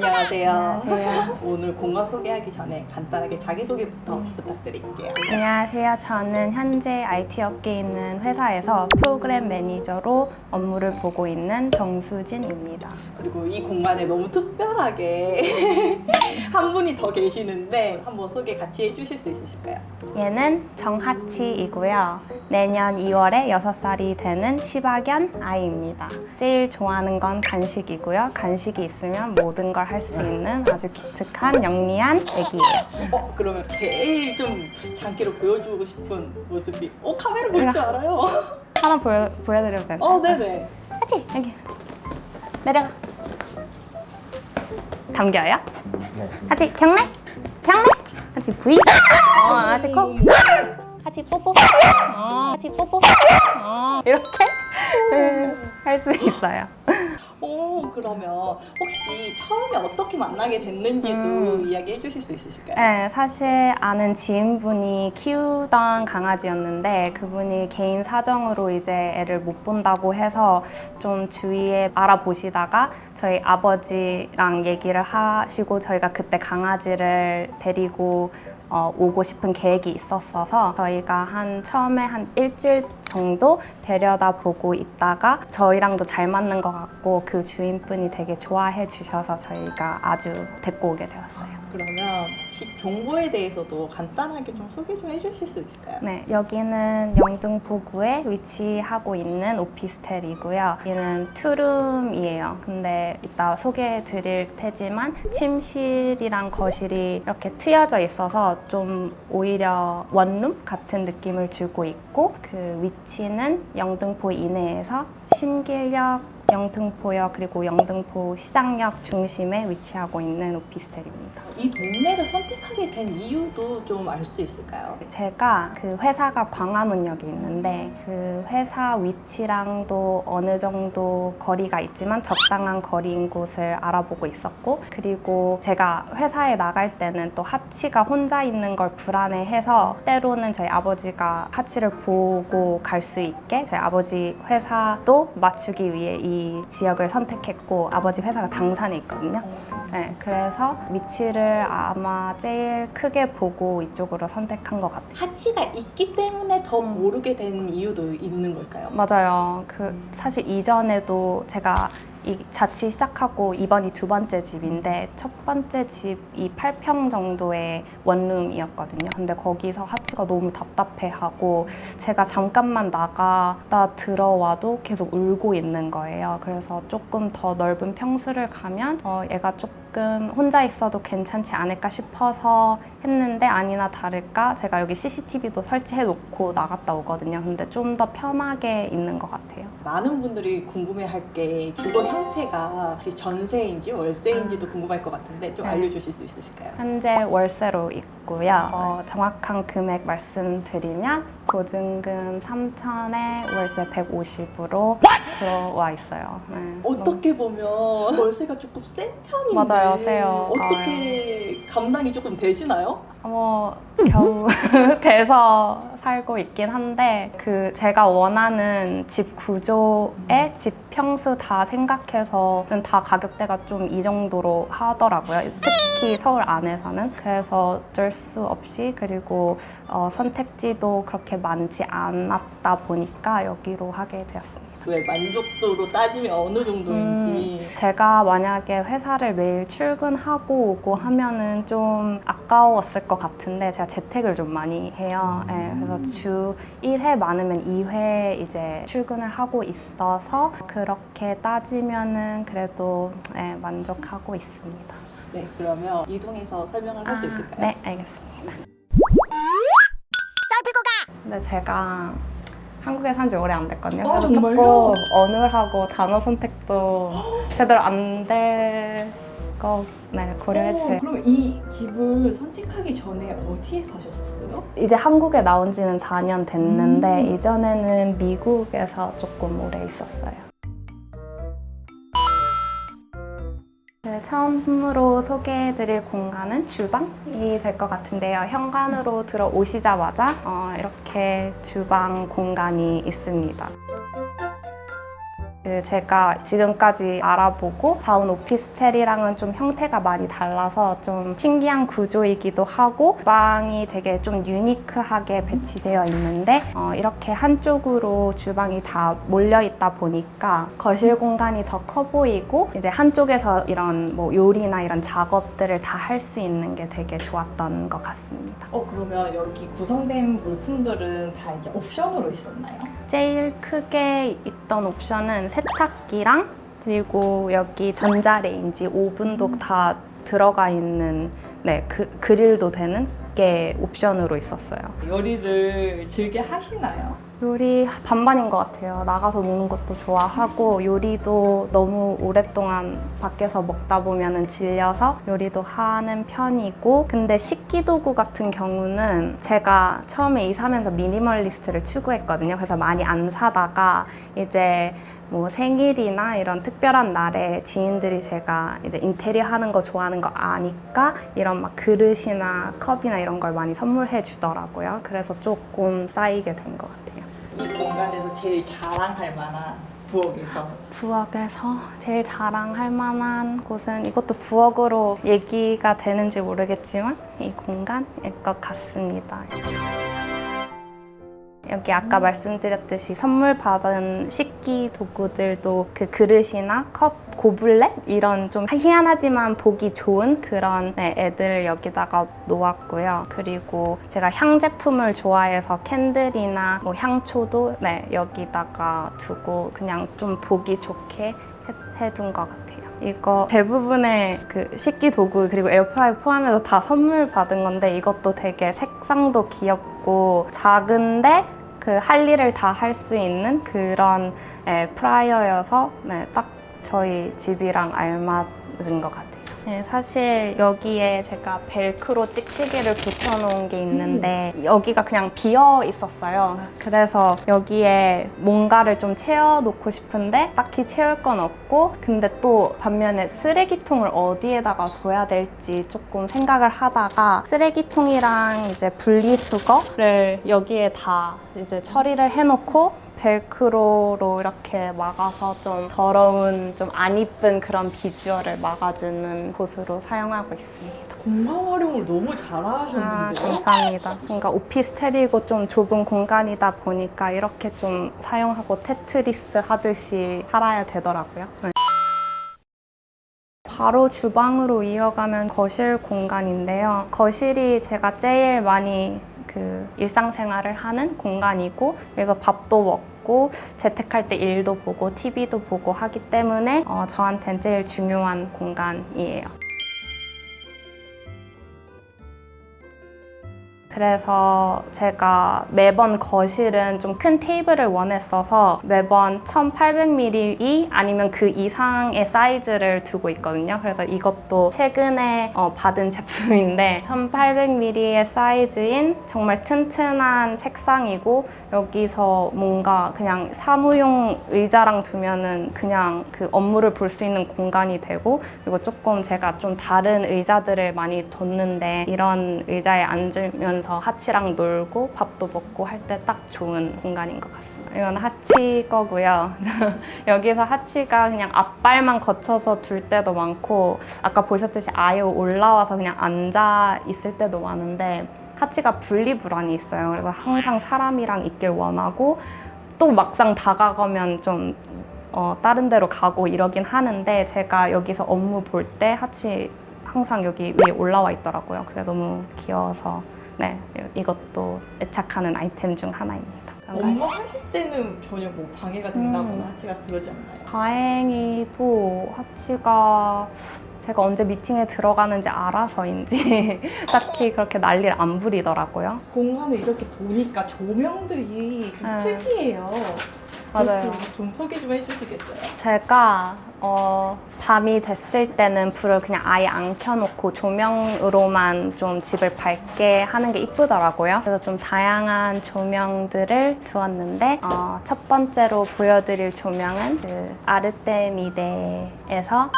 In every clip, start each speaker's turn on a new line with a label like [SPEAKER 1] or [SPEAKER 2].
[SPEAKER 1] 안녕하세요.
[SPEAKER 2] 안녕하세요.
[SPEAKER 1] 오늘 공간 소개하기 전에 간단하게 자기소개부터 부탁드릴게요.
[SPEAKER 2] 안녕하세요. 저는 현재 IT 업계에 있는 회사에서 프로그램 매니저로 업무를 보고 있는 정수진입니다.
[SPEAKER 1] 그리고 이 공간에 너무 특별하게 한 분이 더 계시는데 한번 소개 같이 해주실 수 있으실까요?
[SPEAKER 2] 얘는 정하치이고요. 내년 2월에 6살이 되는 시박연 아이입니다. 제일 좋아하는 건 간식이고요. 간식이 있으면 모든 걸 할 수 있는 아주 기특한 영리한 애기예요.
[SPEAKER 1] 그러면 제일 좀 장기로 보여주고 싶은 모습이 카메라 볼 줄 알아요?
[SPEAKER 2] 하나 보여드려도 되나요?
[SPEAKER 1] 네네.
[SPEAKER 2] 하치! 여기 내려가. 감겨요? 하치 경례! 경례! 하치 V! 하치 코! 하치 뽀뽀! 하치 뽀뽀! 이렇게 할 수 있어요.
[SPEAKER 1] 그러면 혹시 처음에 어떻게 만나게 됐는지도 이야기해 주실 수 있으실까요?
[SPEAKER 2] 네, 사실 아는 지인분이 키우던 강아지였는데 그분이 개인 사정으로 이제 애를 못 본다고 해서 좀 주위에 알아보시다가 저희 아버지랑 얘기를 하시고 저희가 그때 강아지를 데리고 오고 싶은 계획이 있었어서 저희가 처음에 한 일주일 정도 데려다보고 있다가 저희랑도 잘 맞는 것 같고 그 주인분이 되게 좋아해 주셔서 저희가 아주 데리고 오게 되었어요.
[SPEAKER 1] 그러면 집 정보에 대해서도 간단하게 좀 소개 좀 해주실 수 있을까요?
[SPEAKER 2] 네, 여기는 영등포구에 위치하고 있는 오피스텔이고요. 여기는 투룸이에요. 근데 이따 소개해 드릴 테지만 침실이랑 거실이 이렇게 트여져 있어서 좀 오히려 원룸 같은 느낌을 주고 있고 그 위치는 영등포 이내에서 신길역, 영등포역 그리고 영등포 시장역 중심에 위치하고 있는 오피스텔입니다.
[SPEAKER 1] 이 동네를 선택하게 된 이유도 좀 알 수 있을까요?
[SPEAKER 2] 제가 그 회사가 광화문역에 있는데 그 회사 위치랑도 어느 정도 거리가 있지만 적당한 거리인 곳을 알아보고 있었고 그리고 제가 회사에 나갈 때는 또 하치가 혼자 있는 걸 불안해해서 때로는 저희 아버지가 하치를 보고 갈 수 있게 저희 아버지 회사도 맞추기 위해 이 지역을 선택했고 아버지 회사가 당산에 있거든요. 네, 그래서 위치를 아마 제일 크게 보고 이쪽으로 선택한 것 같아요.
[SPEAKER 1] 하치가 있기 때문에 더 고르게 된 이유도 있는 걸까요?
[SPEAKER 2] 맞아요. 사실 이전에도 제가 이 자취 시작하고 이번이 2번째 집인데 첫 번째 집이 8평 정도의 원룸이었거든요. 근데 거기서 하치가 너무 답답해하고 제가 잠깐만 나가다 들어와도 계속 울고 있는 거예요. 그래서 조금 더 넓은 평수를 가면 얘가 조금 혼자 있어도 괜찮지 않을까 싶어서 했는데 아니나 다를까 제가 여기 CCTV도 설치해 놓고 나갔다 오거든요. 근데 좀 더 편하게 있는 것 같아요.
[SPEAKER 1] 많은 분들이 궁금해할 게 주거 형태가 혹시 전세인지 월세인지도 궁금할 것 같은데 좀
[SPEAKER 2] 네.
[SPEAKER 1] 알려주실 수 있으실까요?
[SPEAKER 2] 현재 월세로 있고요. 정확한 금액 말씀드리면 보증금 3,000에 월세 150으로 들어와 있어요. 네.
[SPEAKER 1] 어떻게 보면 월세가 조금 센 편인데
[SPEAKER 2] 맞아요, 세요.
[SPEAKER 1] 어떻게 감당이 조금 되시나요?
[SPEAKER 2] 겨우 돼서 살고 있긴 한데 제가 원하는 집 구조에 집 평수 다 생각해서는 다 가격대가 좀 이 정도로 하더라고요. 특히 서울 안에서는. 그래서 어쩔 수 없이 그리고 선택지도 그렇게 많지 않았다 보니까 여기로 하게 되었습니다.
[SPEAKER 1] 왜 만족도로 따지면 어느 정도인지
[SPEAKER 2] 제가 만약에 회사를 매일 출근하고 오고 하면은 좀 아까웠을 것 같은데 제가 재택을 좀 많이 해요. 네, 그래서 주 1회 많으면 2회 이제 출근을 하고 있어서 그렇게 따지면은 그래도 네, 만족하고 있습니다.
[SPEAKER 1] 네, 그러면 이동해서 설명을 할 수 있을까요?
[SPEAKER 2] 네, 알겠습니다. 근데 제가 한국에 산 지 오래 안 됐거든요. 그래서
[SPEAKER 1] 정말요?
[SPEAKER 2] 조금 어눌하고 단어 선택도 제대로 안 될 거 고려해 주세요.
[SPEAKER 1] 그럼 이 집을 선택하기 전에 어디에 사셨었어요?
[SPEAKER 2] 이제 한국에 나온 지는 4년 됐는데 이전에는 미국에서 조금 오래 있었어요. 네, 처음으로 소개해드릴 공간은 주방이 될 것 같은데요. 현관으로 들어오시자마자 이렇게 주방 공간이 있습니다. 제가 지금까지 알아보고 봐온 오피스텔이랑은 좀 형태가 많이 달라서 좀 신기한 구조이기도 하고 주방이 되게 좀 유니크하게 배치되어 있는데 이렇게 한쪽으로 주방이 다 몰려 있다 보니까 거실 공간이 더 커 보이고 이제 한쪽에서 이런 뭐 요리나 이런 작업들을 다 할 수 있는 게 되게 좋았던 것 같습니다.
[SPEAKER 1] 그러면 여기 구성된 물품들은 다 이제 옵션으로 있었나요?
[SPEAKER 2] 제일 크게 있던 옵션은 세탁기랑 그리고 여기 전자레인지, 오븐도 다 들어가 있는 그릴도 되는 게 옵션으로 있었어요.
[SPEAKER 1] 요리를 즐겨 하시나요?
[SPEAKER 2] 요리 반반인 것 같아요. 나가서 먹는 것도 좋아하고 요리도 너무 오랫동안 밖에서 먹다 보면 질려서 요리도 하는 편이고, 근데 식기도구 같은 경우는 제가 처음에 이사하면서 미니멀리스트를 추구했거든요. 그래서 많이 안 사다가 이제 뭐 생일이나 이런 특별한 날에 지인들이 제가 이제 인테리어 하는 거 좋아하는 거 아니까 이런 막 그릇이나 컵이나 이런 걸 많이 선물해 주더라고요. 그래서 조금 쌓이게 된 것 같아요.
[SPEAKER 1] 이 공간에서 제일 자랑할 만한
[SPEAKER 2] 부엌에서 제일 자랑할 만한 곳은 이것도 부엌으로 얘기가 되는지 모르겠지만 이 공간일 것 같습니다. 여기 아까 말씀드렸듯이 선물 받은 식기 도구들도 그 그릇이나 컵, 고블렛 이런 좀 희한하지만 보기 좋은 그런 애들 여기다가 놓았고요. 그리고 제가 향 제품을 좋아해서 캔들이나 뭐 향초도 여기다가 두고 그냥 좀 보기 좋게 해둔 것 같아요. 이거 대부분의 그 식기 도구 그리고 에어프라이어 포함해서 다 선물 받은 건데 이것도 되게 색상도 귀엽고 작은데 그 할 일을 다 할 수 있는 그런 프라이어여서 딱 저희 집이랑 알맞은 것 같아요. 사실 여기에 제가 벨크로 찍찍이를 붙여놓은 게 있는데 여기가 그냥 비어 있었어요. 그래서 여기에 뭔가를 좀 채워놓고 싶은데 딱히 채울 건 없고, 근데 또 반면에 쓰레기통을 어디에다가 둬야 될지 조금 생각을 하다가 쓰레기통이랑 이제 분리수거를 여기에 다 이제 처리를 해놓고 벨크로로 이렇게 막아서 좀 더러운, 좀 안 이쁜 그런 비주얼을 막아주는 곳으로 사용하고 있습니다.
[SPEAKER 1] 공간 활용을 너무 잘하셨는데요?
[SPEAKER 2] 감사합니다. 뭔가 오피스텔이고 좀 좁은 공간이다 보니까 이렇게 좀 사용하고 테트리스 하듯이 살아야 되더라고요. 바로 주방으로 이어가면 거실 공간인데요. 거실이 제가 제일 많이 일상생활을 하는 공간이고, 그래서 밥도 먹고 재택할 때 일도 보고 TV도 보고 하기 때문에 저한테는 제일 중요한 공간이에요. 그래서 제가 매번 거실은 좀 큰 테이블을 원했어서 매번 1800ml 아니면 그 이상의 사이즈를 두고 있거든요. 그래서 이것도 최근에 받은 제품인데 1800ml의 사이즈인 정말 튼튼한 책상이고, 여기서 뭔가 그냥 사무용 의자랑 두면은 그냥 그 업무를 볼 수 있는 공간이 되고, 그리고 조금 제가 좀 다른 의자들을 많이 뒀는데 이런 의자에 앉으면 하치랑 놀고 밥도 먹고 할 때 딱 좋은 공간인 것 같습니다. 이건 하치 거고요. 여기서 하치가 그냥 앞발만 거쳐서 둘 때도 많고, 아까 보셨듯이 아예 올라와서 그냥 앉아 있을 때도 많은데 하치가 분리불안이 있어요. 그래서 항상 사람이랑 있길 원하고 또 막상 다가가면 좀 다른 데로 가고 이러긴 하는데, 제가 여기서 업무 볼 때 하치 항상 여기 위에 올라와 있더라고요. 그게 너무 귀여워서 이것도 애착하는 아이템 중 하나입니다.
[SPEAKER 1] 업무 하실 때는 전혀 뭐 방해가 된다거나 하치가 그러지 않나요?
[SPEAKER 2] 다행히도 하치가 제가 언제 미팅에 들어가는지 알아서인지 딱히 그렇게 난리를 안 부리더라고요.
[SPEAKER 1] 공간을 이렇게 보니까 조명들이 특이해요.
[SPEAKER 2] 맞아요.
[SPEAKER 1] 좀 소개 좀 해주시겠어요?
[SPEAKER 2] 제가 밤이 됐을 때는 불을 그냥 아예 안 켜놓고 조명으로만 좀 집을 밝게 하는 게 이쁘더라고요. 그래서 좀 다양한 조명들을 두었는데 첫 번째로 보여드릴 조명은 그 아르테미데에서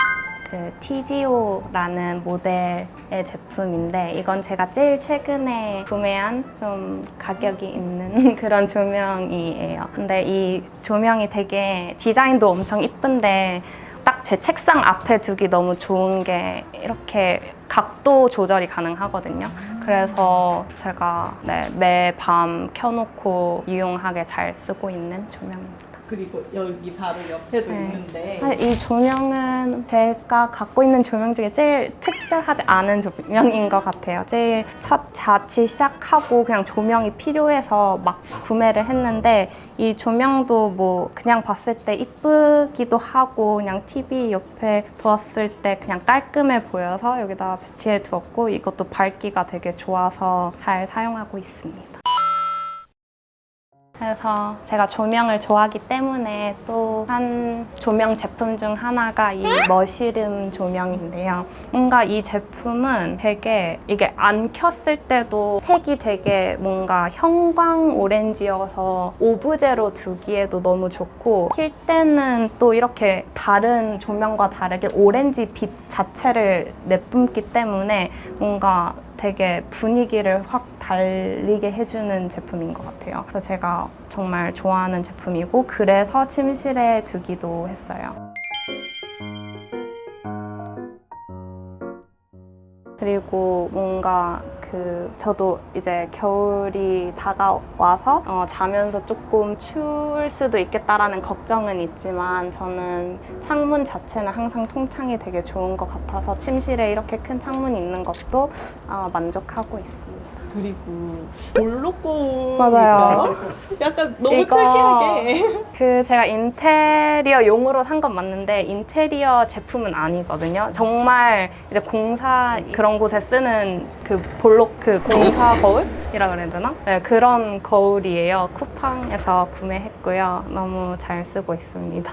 [SPEAKER 2] 그 TGO라는 모델의 제품인데 이건 제가 제일 최근에 구매한 좀 가격이 있는 그런 조명이에요. 근데 이 조명이 되게 디자인도 엄청 이쁜데 딱 제 책상 앞에 두기 너무 좋은 게 이렇게 각도 조절이 가능하거든요. 그래서 제가 매밤 켜놓고 유용하게 잘 쓰고 있는 조명입니다.
[SPEAKER 1] 그리고 여기 바로 옆에도
[SPEAKER 2] 네.
[SPEAKER 1] 있는데
[SPEAKER 2] 사실 이 조명은 제가 갖고 있는 조명 중에 제일 특별하지 않은 조명인 것 같아요. 제일 첫 자취 시작하고 그냥 조명이 필요해서 막 구매를 했는데 이 조명도 뭐 그냥 봤을 때 이쁘기도 하고 그냥 TV 옆에 두었을 때 그냥 깔끔해 보여서 여기다 배치해 두었고 이것도 밝기가 되게 좋아서 잘 사용하고 있습니다. 그래서 제가 조명을 좋아하기 때문에 또 한 조명 제품 중 하나가 이 머시름 조명인데요. 뭔가 이 제품은 되게 이게 안 켰을 때도 색이 되게 뭔가 형광 오렌지여서 오브제로 두기에도 너무 좋고 킬 때는 또 이렇게 다른 조명과 다르게 오렌지 빛 자체를 내뿜기 때문에 뭔가 되게 분위기를 확 달리게 해주는 제품인 것 같아요. 그래서 제가 정말 좋아하는 제품이고 그래서 침실에 두기도 했어요. 그리고 뭔가 저도 이제 겨울이 다가와서 자면서 조금 추울 수도 있겠다라는 걱정은 있지만 저는 창문 자체는 항상 통창이 되게 좋은 것 같아서 침실에 이렇게 큰 창문이 있는 것도 만족하고 있습니다.
[SPEAKER 1] 그리고 볼록거울
[SPEAKER 2] 맞아요.
[SPEAKER 1] 약간 너무
[SPEAKER 2] 이거
[SPEAKER 1] 특이하게
[SPEAKER 2] 제가 인테리어용으로 산 건 맞는데 인테리어 제품은 아니거든요. 정말 이제 공사 그런 곳에 쓰는 그 볼록 공사 거울이라 그래야 되나? 네, 그런 거울이에요. 쿠팡에서 구매했고요. 너무 잘 쓰고 있습니다.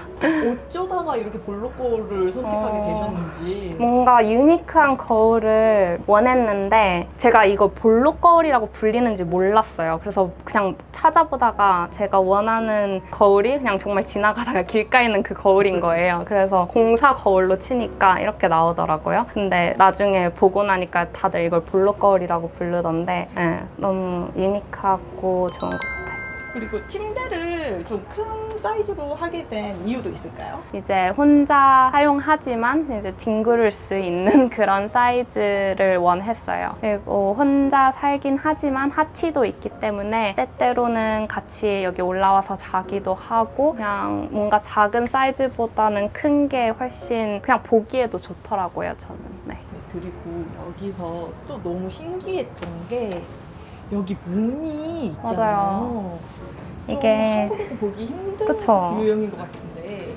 [SPEAKER 1] 어쩌다가 이렇게 볼록거울을 선택하게 되셨는지.
[SPEAKER 2] 뭔가 유니크한 거울을 원했는데 제가 이거 볼록거울이라고 불리는지 몰랐어요. 그래서 그냥 찾아보다가 제가 원하는 거울이 그냥 정말 지나가다가 길가에 있는 그 거울인 거예요. 그래서 공사 거울로 치니까 이렇게 나오더라고요. 근데 나중에 보고 나니까 다들 이걸 볼록거울이라고 부르던데 너무 유니크하고 좋은 것 같아요.
[SPEAKER 1] 그리고 침대를 좀 큰 사이즈로 하게 된 이유도 있을까요?
[SPEAKER 2] 이제 혼자 사용하지만 이제 뒹구를 수 있는 그런 사이즈를 원했어요. 그리고 혼자 살긴 하지만 하치도 있기 때문에 때때로는 같이 여기 올라와서 자기도 하고 그냥 뭔가 작은 사이즈보다는 큰 게 훨씬 그냥 보기에도 좋더라고요, 저는. 네.
[SPEAKER 1] 그리고 여기서 또 너무 신기했던 게 여기 문이 있잖아요.
[SPEAKER 2] 맞아요.
[SPEAKER 1] 좀
[SPEAKER 2] 이게
[SPEAKER 1] 한국에서 보기 힘든
[SPEAKER 2] 그쵸.
[SPEAKER 1] 유형인 것 같은데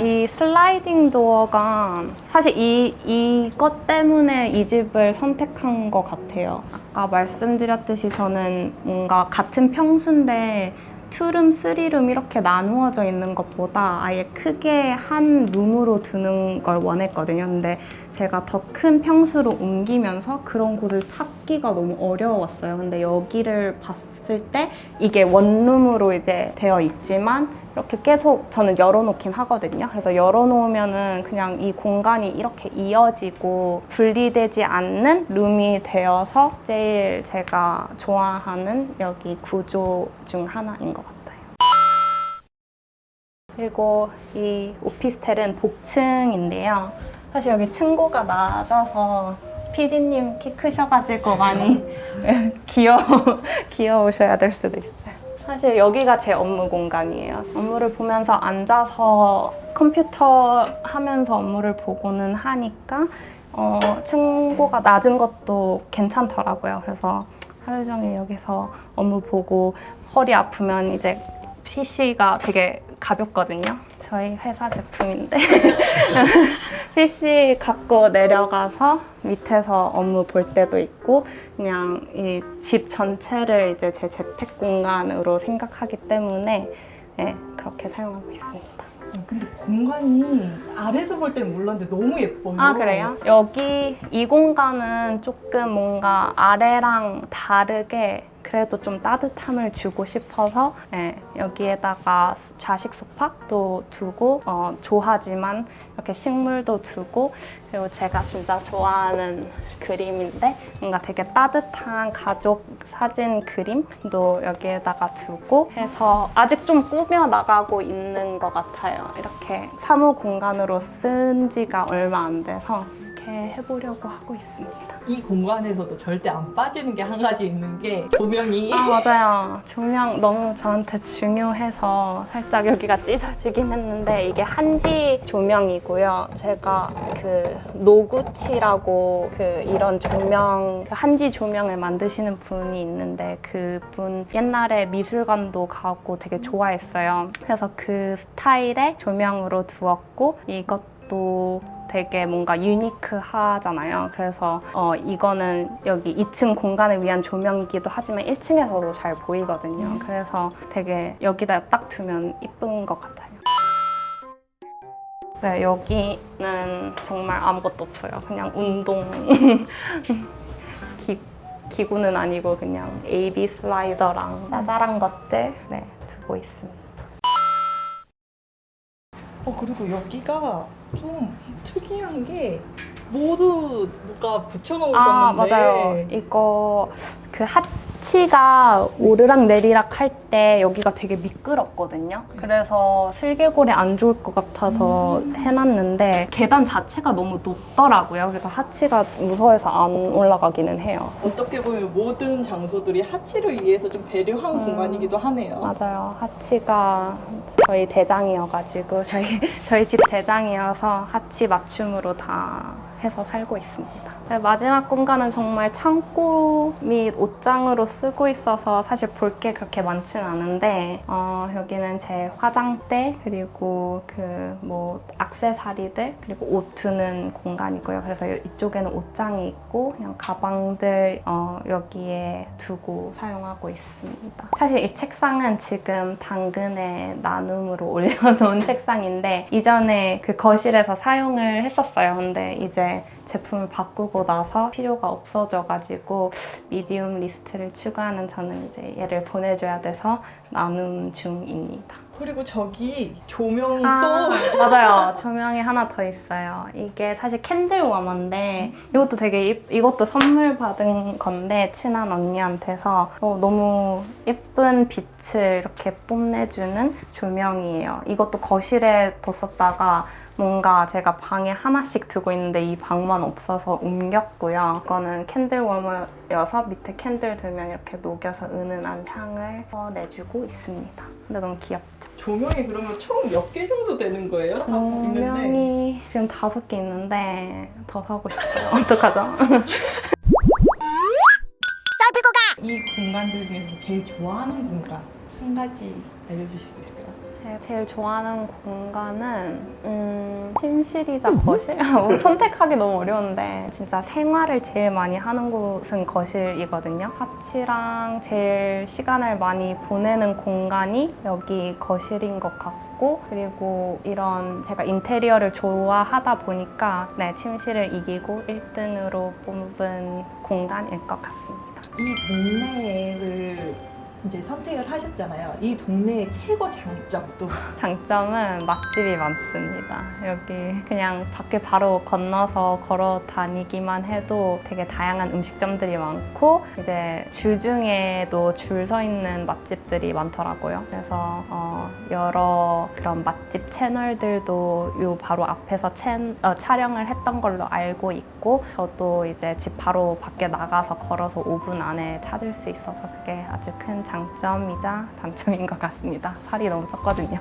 [SPEAKER 2] 이 슬라이딩 도어가 사실 이것 때문에 이 집을 선택한 것 같아요. 아까 말씀드렸듯이 저는 뭔가 같은 평수인데 투룸, 쓰리룸 이렇게 나누어져 있는 것보다 아예 크게 한 룸으로 두는 걸 원했거든요. 근데 제가 더 큰 평수로 옮기면서 그런 곳을 찾기가 너무 어려웠어요. 근데 여기를 봤을 때 이게 원룸으로 이제 되어 있지만 이렇게 계속 저는 열어놓긴 하거든요. 그래서 열어놓으면은 그냥 이 공간이 이렇게 이어지고 분리되지 않는 룸이 되어서 제일 제가 좋아하는 여기 구조 중 하나인 것 같아요. 그리고 이 오피스텔은 복층인데요. 사실 여기 층고가 낮아서 PD님 키 크셔가지고 많이 귀여우셔야 될 수도 있어요. 사실 여기가 제 업무 공간이에요. 업무를 보면서 앉아서 컴퓨터 하면서 업무를 보고는 하니까 층고가 낮은 것도 괜찮더라고요. 그래서 하루 종일 여기서 업무 보고 허리 아프면 이제 PC가 되게 가볍거든요. 저희 회사 제품인데 PC 갖고 내려가서 밑에서 업무 볼 때도 있고 그냥 이 집 전체를 이제 제 재택 공간으로 생각하기 때문에 네, 그렇게 사용하고 있습니다.
[SPEAKER 1] 근데 공간이 아래에서 볼 때는 몰랐는데 너무 예뻐요.
[SPEAKER 2] 아, 그래요? 여기 이 공간은 조금 뭔가 아래랑 다르게 그래도 좀 따뜻함을 주고 싶어서 네, 여기에다가 좌식 소파도 두고 좋아하지만 이렇게 식물도 두고 그리고 제가 진짜 좋아하는 그림인데 뭔가 되게 따뜻한 가족 사진 그림도 여기에다가 두고 해서 아직 좀 꾸며 나가고 있는 것 같아요. 이렇게 사무 공간으로 쓴 지가 얼마 안 돼서 이렇게 해보려고 하고 있습니다.
[SPEAKER 1] 이 공간에서도 절대 안 빠지는 게 한 가지 있는 게 조명이.
[SPEAKER 2] 아, 맞아요. 조명 너무 저한테 중요해서 살짝 여기가 찢어지긴 했는데 이게 한지 조명이고요. 제가 그 노구치라고 그 이런 조명, 그 한지 조명을 만드시는 분이 있는데 그분 옛날에 미술관도 가고 되게 좋아했어요. 그래서 그 스타일의 조명으로 두었고 이것도 되게 뭔가 유니크하잖아요. 그래서 이거는 여기 2층 공간을 위한 조명이기도 하지만 1층에서도 잘 보이거든요. 그래서 되게 여기다 딱 두면 이쁜 것 같아요. 네, 여기는 정말 아무것도 없어요. 그냥 운동 기구는 아니고 그냥 AB 슬라이더랑 짜잘한 것들 네, 두고 있습니다.
[SPEAKER 1] 그리고 여기가 좀 특이한 게 모두 뭔가 붙여놓으셨는데.
[SPEAKER 2] 아, 맞아요. 이거 그 하치가 오르락 내리락 할 때 여기가 되게 미끄럽거든요. 그래서 슬개골에 안 좋을 것 같아서 해놨는데 계단 자체가 너무 높더라고요. 그래서 하치가 무서워서 안 올라가기는 해요.
[SPEAKER 1] 어떻게 보면 모든 장소들이 하치를 위해서 좀 배려한 공간이기도 하네요.
[SPEAKER 2] 맞아요. 하치가 저희 대장이어가지고 저희 집 대장이어서 하치 맞춤으로 다 해서 살고 있습니다. 네, 마지막 공간은 정말 창고 및 옷장으로 쓰고 있어서 사실 볼 게 그렇게 많진 않은데 여기는 제 화장대 그리고 그 뭐 액세서리들 그리고 옷 두는 공간이고요. 그래서 이쪽에는 옷장이 있고 그냥 가방들 여기에 두고 사용하고 있습니다. 사실 이 책상은 지금 당근에 나눔으로 올려놓은 책상인데 이전에 그 거실에서 사용을 했었어요. 근데 이제 제품을 바꾸고 나서 필요가 없어져가지고 미디움 리스트를 추가하는 저는 이제 얘를 보내줘야 돼서 나눔 중입니다.
[SPEAKER 1] 그리고 저기 조명도
[SPEAKER 2] 맞아요. 조명이 하나 더 있어요. 이게 사실 캔들 워머인데 이것도 되게 이것도 선물 받은 건데 친한 언니한테서 너무 예쁜 빛을 이렇게 뽐내주는 조명이에요. 이것도 거실에 뒀었다가 뭔가 제가 방에 하나씩 두고 있는데 이 방만 없어서 옮겼고요. 이거는 캔들 워머여서 밑에 캔들 두면 이렇게 녹여서 은은한 향을 내주고 있습니다. 근데 너무 귀엽죠?
[SPEAKER 1] 조명이 그러면 총 몇 개 정도 되는 거예요? 다 있는데.
[SPEAKER 2] 조명이 지금 5개 있는데 더 사고 싶어요. 어떡하죠?
[SPEAKER 1] 이 공간들 중에서 제일 좋아하는 공간 한 가지 알려주실 수 있을까요?
[SPEAKER 2] 제가 제일 좋아하는 공간은 침실이자 거실? 선택하기 너무 어려운데 진짜 생활을 제일 많이 하는 곳은 거실이거든요. 하치랑 제일 시간을 많이 보내는 공간이 여기 거실인 것 같고 그리고 이런 제가 인테리어를 좋아하다 보니까 네, 침실을 이기고 1등으로 뽑은 공간일 것 같습니다.
[SPEAKER 1] 이 동네를 이제 선택을 하셨잖아요. 이 동네의 최고 장점도.
[SPEAKER 2] 장점은 맛집이 많습니다. 여기 그냥 밖에 바로 건너서 걸어 다니기만 해도 되게 다양한 음식점들이 많고 이제 주중에도 줄 서 있는 맛집들이 많더라고요. 그래서 여러 그런 맛집 채널들도 요 바로 앞에서 촬영을 했던 걸로 알고 있고 저도 이제 집 바로 밖에 나가서 걸어서 5분 안에 찾을 수 있어서 그게 아주 큰 장점이자 단점인 것 같습니다. 살이 너무 쪘거든요.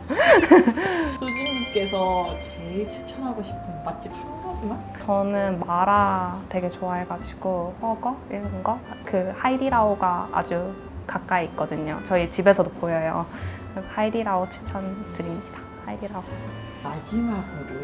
[SPEAKER 1] 수진님께서 제일 추천하고 싶은 맛집 한 가지만?
[SPEAKER 2] 저는 마라 되게 좋아해가지고 버거 이런 거? 그 하이디라오가 아주 가까이 있거든요. 저희 집에서도 보여요. 하이디라오 추천드립니다. 하이디라오.
[SPEAKER 1] 마지막으로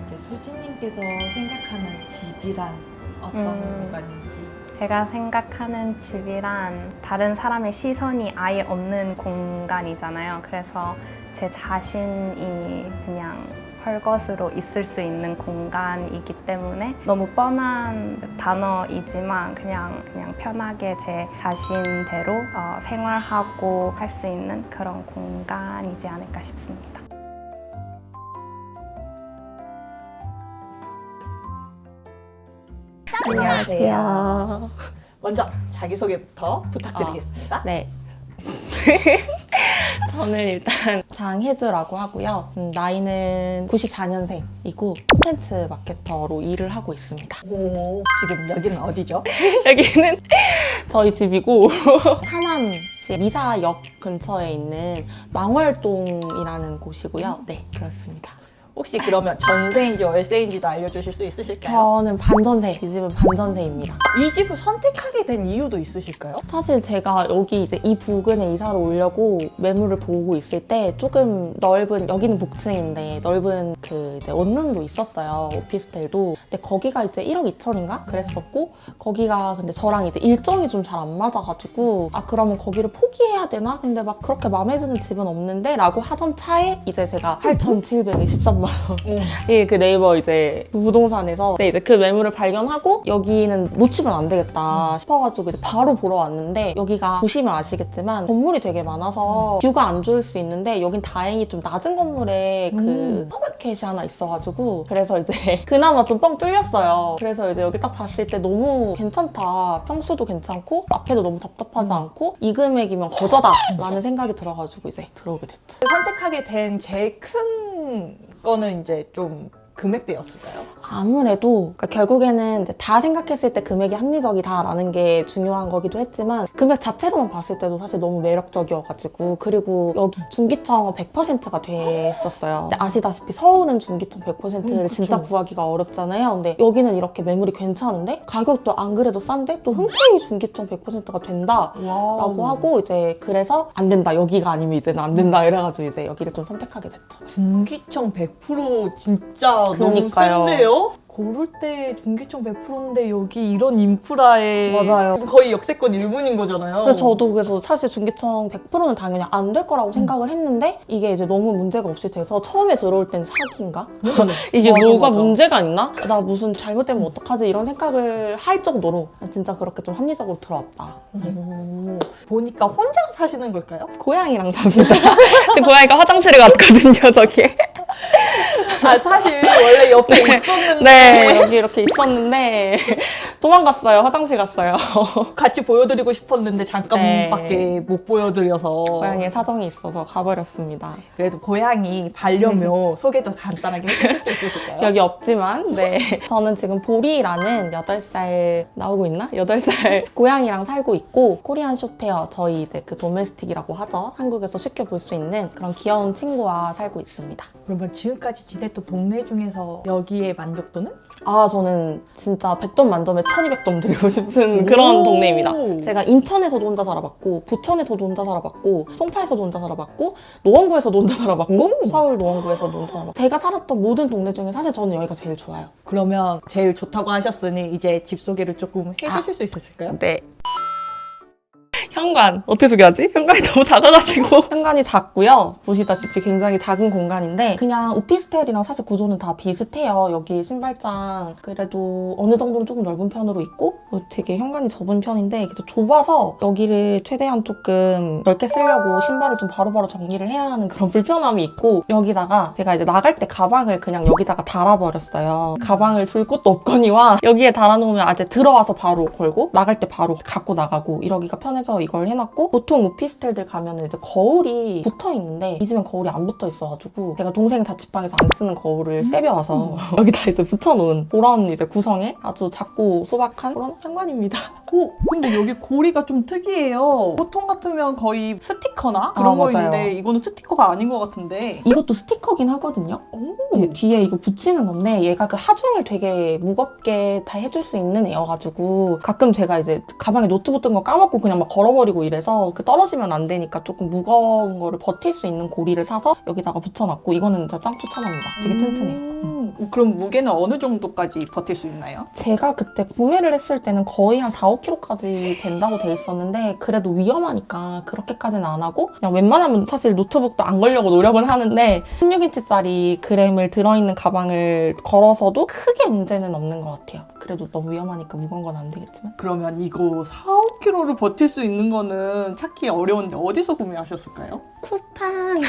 [SPEAKER 1] 이제 수진님께서 생각하는 집이란 어떤 공간인지.
[SPEAKER 2] 제가 생각하는 집이란 다른 사람의 시선이 아예 없는 공간이잖아요. 그래서 제 자신이 그냥 헐것으로 있을 수 있는 공간이기 때문에 너무 뻔한 단어이지만 그냥 편하게 제 자신대로 생활하고 할 수 있는 그런 공간이지 않을까 싶습니다.
[SPEAKER 1] 안녕하세요. 먼저 자기소개부터 부탁드리겠습니다.
[SPEAKER 3] 네. 저는 일단 장혜주라고 하고요. 나이는 94년생이고 콘텐츠 마케터로 일을 하고 있습니다.
[SPEAKER 1] 오, 지금 여기는 어디죠?
[SPEAKER 3] 여기는 저희 집이고 하남시 미사역 근처에 있는 망월동이라는 곳이고요. 네, 그렇습니다.
[SPEAKER 1] 혹시 그러면 전세인지 월세인지도 알려주실 수 있으실까요?
[SPEAKER 3] 저는 반전세, 이 집은 반전세입니다.
[SPEAKER 1] 이 집을 선택하게 된 이유도 있으실까요?
[SPEAKER 3] 사실 제가 여기 이제 이 부근에 이사를 오려고 매물을 보고 있을 때 조금 넓은, 여기는 복층인데 넓은 그 이제 원룸도 있었어요. 오피스텔도. 근데 거기가 이제 1억 2천인가? 그랬었고, 거기가 근데 저랑 이제 일정이 좀 잘 안 맞아가지고, 아, 그러면 거기를 포기해야 되나? 근데 막 그렇게 마음에 드는 집은 없는데? 라고 하던 차에 이제 제가 8,723만 원. 예, 그 네이버 이제 부동산에서 네, 이제 그 매물을 발견하고 여기는 놓치면 안 되겠다 싶어가지고 이제 바로 보러 왔는데, 여기가 보시면 아시겠지만 건물이 되게 많아서 뷰가 안 좋을 수 있는데 여긴 다행히 좀 낮은 건물에 그 퍼마켓이 하나 있어가지고 그래서 이제 그나마 좀 뻥 뚫렸어요. 그래서 이제 여기 딱 봤을 때 너무 괜찮다. 평수도 괜찮고 앞에도 너무 답답하지 않고 이 금액이면 거저다 라는 생각이 들어가지고 이제 들어오게 됐죠.
[SPEAKER 1] 선택하게 된 제일 큰 거는 이제 좀 금액대였을까요?
[SPEAKER 3] 아무래도 그러니까 결국에는 이제 다 생각했을 때 금액이 합리적이다라는 게 중요한 거기도 했지만 금액 자체로만 봤을 때도 사실 너무 매력적이어가지고, 그리고 여기 중기청 100%가 됐었어요. 근데 아시다시피 서울은 중기청 100%를 진짜 구하기가 어렵잖아요. 근데 여기는 이렇게 매물이 괜찮은데 가격도 안 그래도 싼데 또 흔쾌히 중기청 100%가 된다라고 하고 이제 그래서 안 된다, 여기가 아니면 이제는 안 된다 이래가지고 이제 여기를 좀 선택하게 됐죠.
[SPEAKER 1] 중기청 100% 진짜
[SPEAKER 3] 그러니까요.
[SPEAKER 1] 너무 센데요? 고를 때 중기청 100%인데 여기 이런 인프라에
[SPEAKER 3] 맞아요.
[SPEAKER 1] 거의 역세권 일본인 거잖아요.
[SPEAKER 3] 그래서 저도 그래서 사실 중기청 100%는 당연히 안 될 거라고 생각을 했는데 이게 이제 너무 문제가 없이 돼서 처음에 들어올 땐 사기인가? 이게
[SPEAKER 1] 맞아,
[SPEAKER 3] 뭐가
[SPEAKER 1] 맞아.
[SPEAKER 3] 문제가 있나? 나 무슨 잘못되면 어떡하지? 이런 생각을 할 정도로 진짜 그렇게 좀 합리적으로 들어왔다.
[SPEAKER 1] 오, 보니까 혼자 사시는 걸까요?
[SPEAKER 3] 고양이랑 삽니다. 제 고양이가 화장실에 갔거든요, 저기에.
[SPEAKER 1] 아, 사실 원래 옆에 있었는데
[SPEAKER 3] 네, 여기 이렇게 있었는데 도망갔어요. 화장실 갔어요.
[SPEAKER 1] 같이 보여드리고 싶었는데 잠깐밖에 못 보여드려서
[SPEAKER 3] 고양이의 사정이 있어서 가버렸습니다.
[SPEAKER 1] 그래도 고양이 반려묘 소개도 간단하게 해주실 수 있으실까요?
[SPEAKER 3] 여기 없지만, 네. 저는 지금 보리라는 8살, 나오고 있나? 8살 고양이랑 살고 있고, 코리안 숏헤어, 저희 이제 그 도메스틱이라고 하죠. 한국에서 쉽게 볼 수 있는 그런 귀여운 친구와 살고 있습니다.
[SPEAKER 1] 그러면 지금까지 지냈던 동네 중에서 여기의 만족도는?
[SPEAKER 3] 아, 저는 진짜 100점 만점에 1200점 드리고 싶은 그런 동네입니다. 제가 인천에서도 혼자 살아봤고, 부천에서도 혼자 살아봤고, 송파에서도 혼자 살아봤고, 노원구에서도 혼자 살아봤고, 서울 노원구에서도 혼자 살아봤고, 제가 살았던 모든 동네 중에 사실 저는 여기가 제일 좋아요.
[SPEAKER 1] 그러면 제일 좋다고 하셨으니 이제 집 소개를 조금 해주실 수 있으실까요?
[SPEAKER 3] 네. 현관 어떻게 소개하지? 현관이 너무 작아가지고 현관이 작고요. 보시다시피 굉장히 작은 공간인데 그냥 오피스텔이랑 사실 구조는 다 비슷해요. 여기 신발장 그래도 어느 정도는 조금 넓은 편으로 있고 되게 현관이 좁은 편인데 그래도 좁아서 여기를 최대한 조금 넓게 쓰려고 신발을 좀 바로바로 정리를 해야 하는 그런 불편함이 있고, 여기다가 제가 이제 나갈 때 가방을 그냥 여기다가 달아버렸어요. 가방을 둘 곳도 없거니와 여기에 달아놓으면 아직 들어와서 바로 걸고 나갈 때 바로 갖고 나가고 이러기가 편해서 이걸 해놨고, 보통 오피스텔들 가면은 이제 거울이 붙어 있는데 이 집엔 거울이 안 붙어 있어가지고 제가 동생 자취방에서 안 쓰는 거울을 세벼와서 여기다 이제 붙여놓은 그런 이제 구성의 아주 작고 소박한 그런 현관입니다.
[SPEAKER 1] 오, 근데 여기 고리가 좀 특이해요. 보통 같으면 거의 스티커나 그런
[SPEAKER 3] 맞아요.
[SPEAKER 1] 거인데 이거는 스티커가 아닌 것 같은데.
[SPEAKER 3] 이것도 스티커긴 하거든요. 네, 뒤에 이거 붙이는 건데 얘가 그 하중을 되게 무겁게 다 해줄 수 있는 애여가지고 가끔 제가 이제 가방에 노트 붙은 거 까먹고 그냥 막 걸어버리는 떨어져버리고 이래서 그 떨어지면 안 되니까 조금 무거운 거를 버틸 수 있는 고리를 사서 여기다가 붙여놨고 이거는 진짜 짱 추천합니다. 되게 튼튼해요.
[SPEAKER 1] 그럼 무게는 어느 정도까지 버틸 수 있나요?
[SPEAKER 3] 제가 그때 구매를 했을 때는 거의 한 4, 5kg까지 된다고 돼 있었는데 그래도 위험하니까 그렇게까지는 안 하고 그냥 웬만하면 사실 노트북도 안 걸려고 노력은 하는데 16인치짜리 그램을 들어있는 가방을 걸어서도 크게 문제는 없는 것 같아요. 그래도 너무 위험하니까 무거운 건 안 되겠지만.
[SPEAKER 1] 그러면 이거 4, 5kg를 버틸 수 있는 거는 찾기 어려운데 어디서 구매하셨을까요?
[SPEAKER 3] 쿠팡!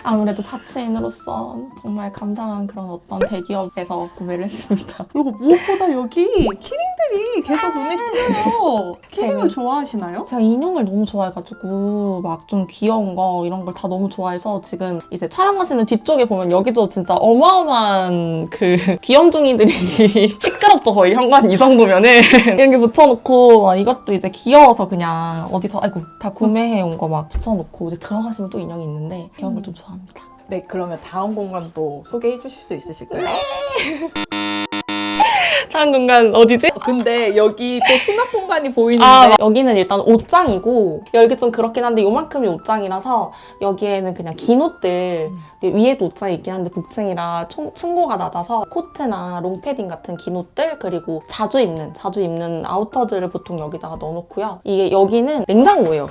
[SPEAKER 3] 아무래도 사치인으로서 정말 감사한 그런 어떤 대기업에서 구매를 했습니다.
[SPEAKER 1] 그리고 무엇보다 여기 키링들이 계속 눈에 띄어요. 키링을 좋아하시나요?
[SPEAKER 3] 제가 인형을 너무 좋아해가지고 막 좀 귀여운 거 이런 걸 다 너무 좋아해서 지금 이제 촬영하시는 뒤쪽에 보면 여기도 진짜 어마어마한 그 귀염둥이들이 시끄럽죠 거의 현관 이 정도면은 이렇게 붙여놓고 막 이것도 이제 귀여워서 그냥 어디서 아이고 다 구매해온 거 막 붙여놓고 이제 들어가시면 또 인형이 있는데 귀여운 걸 좀 좋아합니다.
[SPEAKER 1] 네, 그러면 다음 공간도 소개해 주실 수 있으실까요?
[SPEAKER 3] 다른 공간 어디지?
[SPEAKER 1] 근데 여기 또 수납 공간이 보이는데
[SPEAKER 3] 여기는 일단 옷장이고 열기 좀 그렇긴 한데 요만큼이 옷장이라서 여기에는 그냥 긴 옷들 위에도 옷장이 있긴 한데 복층이라 층고가 낮아서 코트나 롱패딩 같은 긴 옷들 그리고 자주 입는 아우터들을 보통 여기다가 넣어놓고요. 이게 여기는 냉장고예요.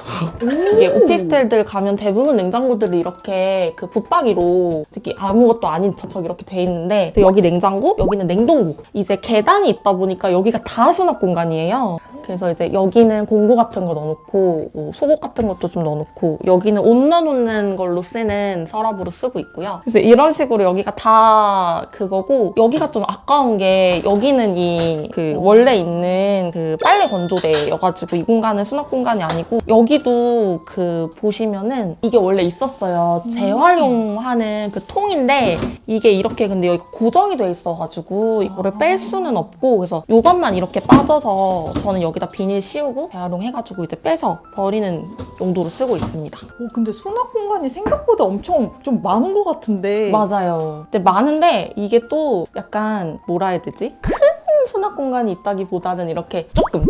[SPEAKER 3] 이게 오피스텔들 가면 대부분 냉장고들이 이렇게 그 붙박이로 특히 아무것도 아닌 척 이렇게 돼 있는데 여기 냉장고, 여기는 냉동고. 이제 계단이 있다 보니까 여기가 다 수납 공간이에요. 그래서 이제 여기는 공구 같은 거 넣어놓고 뭐 속옷 같은 것도 좀 넣어놓고 여기는 옷 넣어놓는 걸로 쓰는 서랍으로 쓰고 있고요. 그래서 이런 식으로 여기가 다 그거고 여기가 좀 아까운 게 여기는 이 그 원래 있는 그 빨래 건조대여가지고 이 공간은 수납 공간이 아니고 여기도 그 보시면은 이게 원래 있었어요. 재활용하는 그 통인데 이게 이렇게 근데 여기 고정이 돼 있어가지고 이거를 뺄 수는 없고 그래서 이것만 이렇게 빠져서 저는 여기다 비닐 씌우고 재활용해가지고 이제 빼서 버리는 용도로 쓰고 있습니다.
[SPEAKER 1] 근데 수납 공간이 생각보다 엄청 좀 많은 것 같은데
[SPEAKER 3] 맞아요. 근데 많은데 이게 또 약간 뭐라 해야 되지? 큰 수납 공간이 있다기보다는 이렇게 조금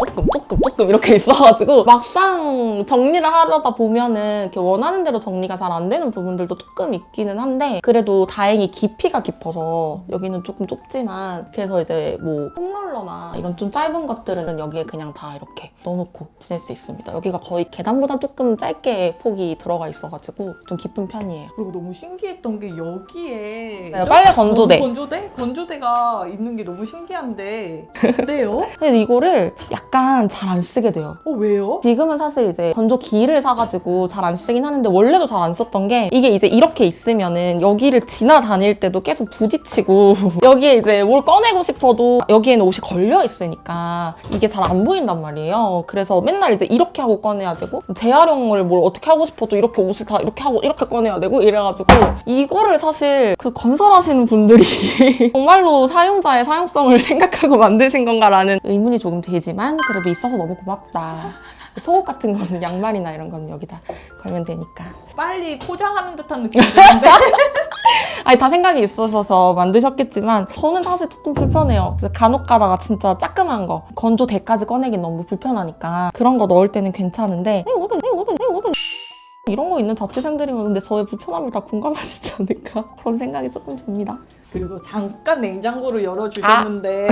[SPEAKER 3] 이렇게 있어가지고 막상 정리를 하려다 보면은 이렇게 원하는 대로 정리가 잘 안 되는 부분들도 조금 있기는 한데 그래도 다행히 깊이가 깊어서 여기는 조금 좁지만 그래서 이제 뭐 폼롤러나 이런 좀 짧은 것들은 여기에 그냥 다 이렇게 넣어놓고 지낼 수 있습니다. 여기가 거의 계단보다 조금 짧게 폭이 들어가 있어가지고 좀 깊은 편이에요.
[SPEAKER 1] 그리고 너무 신기했던 게 여기에
[SPEAKER 3] 네, 빨래 건조대.
[SPEAKER 1] 건조대가 있는 게 너무 신기한데 네요?
[SPEAKER 3] 근데 이거를 약간 잘 안 쓰게 돼요.
[SPEAKER 1] 왜요?
[SPEAKER 3] 지금은 사실 이제 건조기를 사가지고 잘 안 쓰긴 하는데 원래도 잘 안 썼던 게 이게 이제 이렇게 있으면은 여기를 지나다닐 때도 계속 부딪히고 여기에 이제 뭘 꺼내고 싶어도 여기에는 옷이 걸려 있으니까 이게 잘 안 보인단 말이에요. 그래서 맨날 이제 이렇게 하고 꺼내야 되고 재활용을 뭘 어떻게 하고 싶어도 이렇게 옷을 다 이렇게 하고 이렇게 꺼내야 되고 이래가지고 이거를 사실 그 건설하시는 분들이 정말로 사용자의 사용성을 생각하고 만드신 건가라는 의문이 조금 되지만 그래도 있어서 너무 고맙다. 속옷 같은 거는 양말이나 이런 거는 여기다 걸면 되니까.
[SPEAKER 1] 빨리 포장하는 듯한 느낌이 드는데
[SPEAKER 3] 아니 다 생각이 있으셔서 만드셨겠지만 저는 사실 조금 불편해요. 그래서 간혹 가다가 진짜 짜끔한 거 건조대까지 꺼내긴 너무 불편하니까 그런 거 넣을 때는 괜찮은데 이런 거 있는 자취생들이면 근데 저의 불편함을 다 공감하시지 않을까 그런 생각이 조금 듭니다.
[SPEAKER 1] 그리고 잠깐 냉장고를 열어주셨는데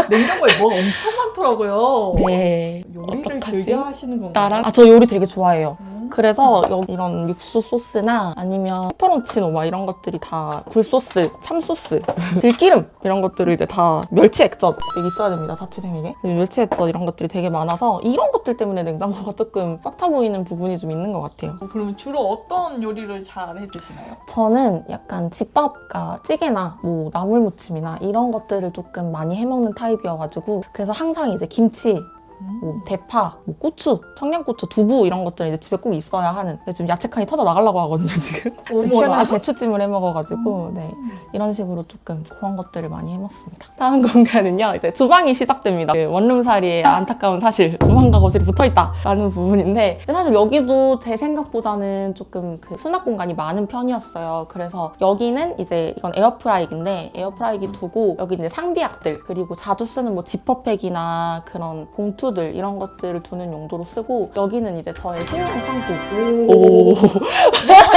[SPEAKER 1] 냉장고에 뭐가 엄청 많더라고요.
[SPEAKER 3] 네.
[SPEAKER 1] 요리를
[SPEAKER 3] 어떡하지?
[SPEAKER 1] 즐겨 하시는 건가요?
[SPEAKER 3] 저 요리 되게 좋아해요. 그래서 여기 이런 육수 소스나 아니면 페페론치노 막 이런 것들이 다 굴소스, 참소스, 들기름 이런 것들을 이제 다 멸치 액젓 여기 있어야 됩니다, 자취생에게. 멸치 액젓 이런 것들이 되게 많아서 이런 것들 때문에 냉장고가 조금 꽉 차 보이는 부분이 좀 있는 것 같아요.
[SPEAKER 1] 그러면 주로 어떤 요리를 잘 해 드시나요?
[SPEAKER 3] 저는 약간 집밥과 찌개나 뭐 나물무침이나 이런 것들을 조금 많이 해먹는 타입이어가지고 그래서 항상 이제 김치 뭐 대파, 뭐 고추, 청양고추, 두부 이런 것들은 이제 집에 꼭 있어야 하는. 지금 야채칸이 터져 나가려고 하거든요 지금. 최근에 배추찜을 해먹어가지고 네 이런 식으로 조금 그런 것들을 많이 해먹습니다. 다음 공간은요 이제 주방이 시작됩니다. 그 원룸살이의 안타까운 사실 주방과 거실이 붙어있다라는 부분인데 근데 사실 여기도 제 생각보다는 조금 그 수납 공간이 많은 편이었어요. 그래서 여기는 이제 이건 에어프라이기인데 에어프라이기 두고 여기 이제 상비약들 그리고 자주 쓰는 뭐 지퍼백이나 그런 봉투 배수들 이런 것들을 두는 용도로 쓰고 여기는 이제 저의 식량 창고.
[SPEAKER 4] 오.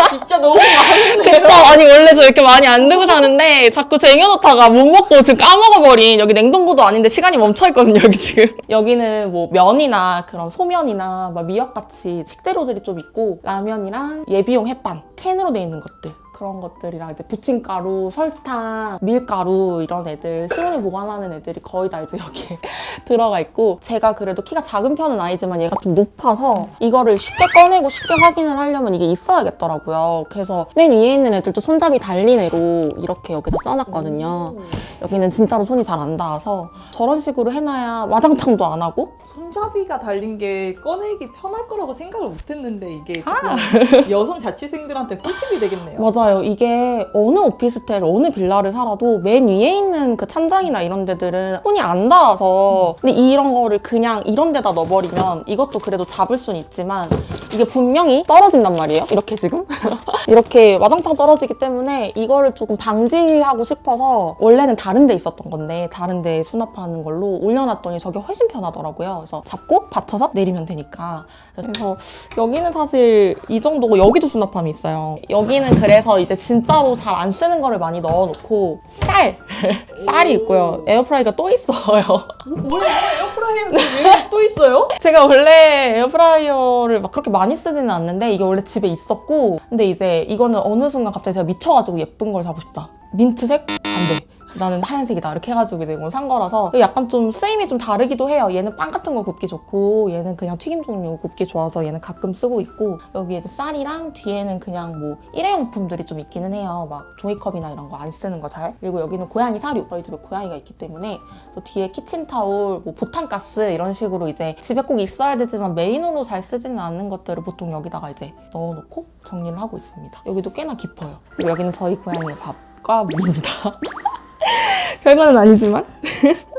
[SPEAKER 4] 진짜 너무 많은데요?
[SPEAKER 3] 그쵸? 아니 원래 저 이렇게 많이 안 들고 자는데 자꾸 쟁여놓다가 못 먹고 지금 까먹어버린 여기 냉동고도 아닌데 시간이 멈춰있거든요 여기 지금. 여기는 뭐 면이나 그런 소면이나 막 미역같이 식재료들이 좀 있고 라면이랑 예비용 햇반 캔으로 돼 있는 것들 그런 것들이랑 이제 부침가루, 설탕, 밀가루 이런 애들 실온에 보관하는 애들이 거의 다 이제 여기에 들어가 있고 제가 그래도 키가 작은 편은 아니지만 얘가 좀 높아서 이거를 쉽게 꺼내고 쉽게 확인을 하려면 이게 있어야겠더라고요. 그래서 맨 위에 있는 애들도 손잡이 달린 애로 이렇게 여기다 써놨거든요. 여기는 진짜로 손이 잘 안 닿아서 저런 식으로 해놔야 와장창도 안 하고
[SPEAKER 4] 손잡이가 달린 게 꺼내기 편할 거라고 생각을 못했는데 이게 조금 여성 자취생들한테 꿀팁이 되겠네요.
[SPEAKER 3] 맞아요. 이게 어느 오피스텔, 어느 빌라를 살아도 맨 위에 있는 그 찬장이나 이런 데들은 손이 안 닿아서 근데 이런 거를 그냥 이런 데다 넣어버리면 이것도 그래도 잡을 순 있지만 이게 분명히 떨어진단 말이에요. 이렇게 지금 이렇게 와장창 떨어지기 때문에 이거를 조금 방지하고 싶어서 원래는 다른 데 있었던 건데 다른 데 수납하는 걸로 올려놨더니 저게 훨씬 편하더라고요. 그래서 잡고 받쳐서 내리면 되니까. 그래서 여기는 사실 이 정도고 여기도 수납함이 있어요. 여기는 그래서 이제 진짜로 잘 안 쓰는 거를 많이 넣어놓고 쌀이 있고요. 에어프라이기가 또 있어요.
[SPEAKER 4] 원래 에어프라이어는 왜 또 있어요?
[SPEAKER 3] 제가 원래 에어프라이어를 막 그렇게 많이 쓰지는 않는데 이게 원래 집에 있었고 근데 이제 이거는 어느 순간 갑자기 제가 미쳐가지고 예쁜 걸 사고 싶다. 민트색? 안 돼. 나는 하얀색이다 이렇게 해가지고 이제 이걸 산 거라서 약간 좀 쓰임이 좀 다르기도 해요. 얘는 빵 같은 거 굽기 좋고 얘는 그냥 튀김 종류 굽기 좋아서 얘는 가끔 쓰고 있고 여기에 이제 쌀이랑 뒤에는 그냥 뭐 일회용품들이 좀 있기는 해요. 막 종이컵이나 이런 거 안 쓰는 거 잘. 그리고 여기는 고양이 사료. 저희 집에 고양이가 있기 때문에 또 뒤에 키친타올, 뭐 보탄가스 이런 식으로 이제 집에 꼭 있어야 되지만 메인으로 잘 쓰지는 않는 것들을 보통 여기다가 이제 넣어놓고 정리를 하고 있습니다. 여기도 꽤나 깊어요. 그리고 여기는 저희 고양이의 밥과 물입니다. 별거는 아니지만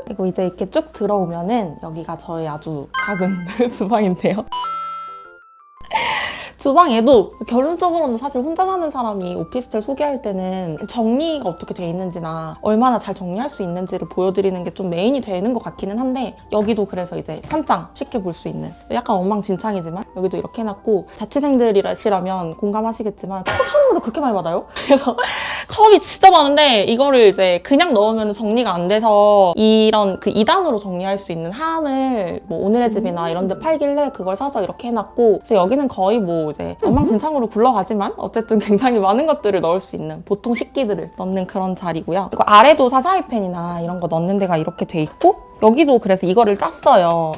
[SPEAKER 3] 그리고 이제 이렇게 쭉 들어오면은 여기가 저의 아주 작은 주방인데요. 주방에도 결론적으로는 사실 혼자 사는 사람이 오피스텔 소개할 때는 정리가 어떻게 돼 있는지나 얼마나 잘 정리할 수 있는지를 보여드리는 게 좀 메인이 되는 것 같기는 한데 여기도 그래서 이제 찬장 쉽게 볼 수 있는 약간 엉망진창이지만 여기도 이렇게 해놨고 자취생들이라면 공감하시겠지만 컵 선물을 그렇게 많이 받아요. 그래서 컵이 진짜 많은데 이거를 이제 그냥 넣으면 정리가 안 돼서 이런 그 2단으로 정리할 수 있는 함을 뭐 오늘의 집이나 이런 데 팔길래 그걸 사서 이렇게 해놨고 그래서 여기는 거의 뭐 이제 엉망진창으로 굴러가지만 어쨌든 굉장히 많은 것들을 넣을 수 있는 보통 식기들을 넣는 그런 자리고요. 그리고 아래도 프라이팬이나 이런 거 넣는 데가 이렇게 돼 있고 여기도 그래서 이거를 짰어요.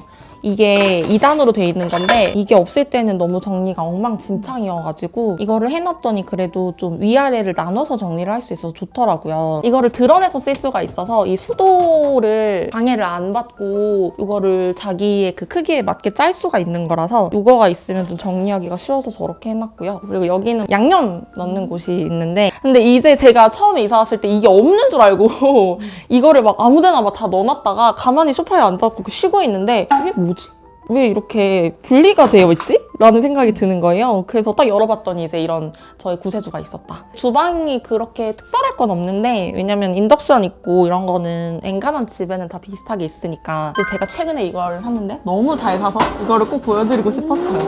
[SPEAKER 3] 이게 2단으로 돼 있는 건데 이게 없을 때는 너무 정리가 엉망진창이어가지고 이거를 해놨더니 그래도 좀 위아래를 나눠서 정리를 할 수 있어서 좋더라고요. 이거를 드러내서 쓸 수가 있어서 이 수도를 방해를 안 받고 이거를 자기의 그 크기에 맞게 짤 수가 있는 거라서 이거가 있으면 좀 정리하기가 쉬워서 저렇게 해놨고요. 그리고 여기는 양념 넣는 곳이 있는데 근데 이제 제가 처음에 이사 왔을 때 이게 없는 줄 알고 이거를 막 아무데나 막 다 넣어놨다가 가만히 소파에 앉아서 쉬고 있는데 이게 뭐지? 왜 이렇게 분리가 되어 있지? 라는 생각이 드는 거예요. 그래서 딱 열어봤더니 이제 이런 저희 구세주가 있었다. 주방이 그렇게 특별할 건 없는데 왜냐면 인덕션 있고 이런 거는 엔간한 집에는 다 비슷하게 있으니까 근데 제가 최근에 이걸 샀는데 너무 잘 사서 이거를 꼭 보여드리고 싶었어요.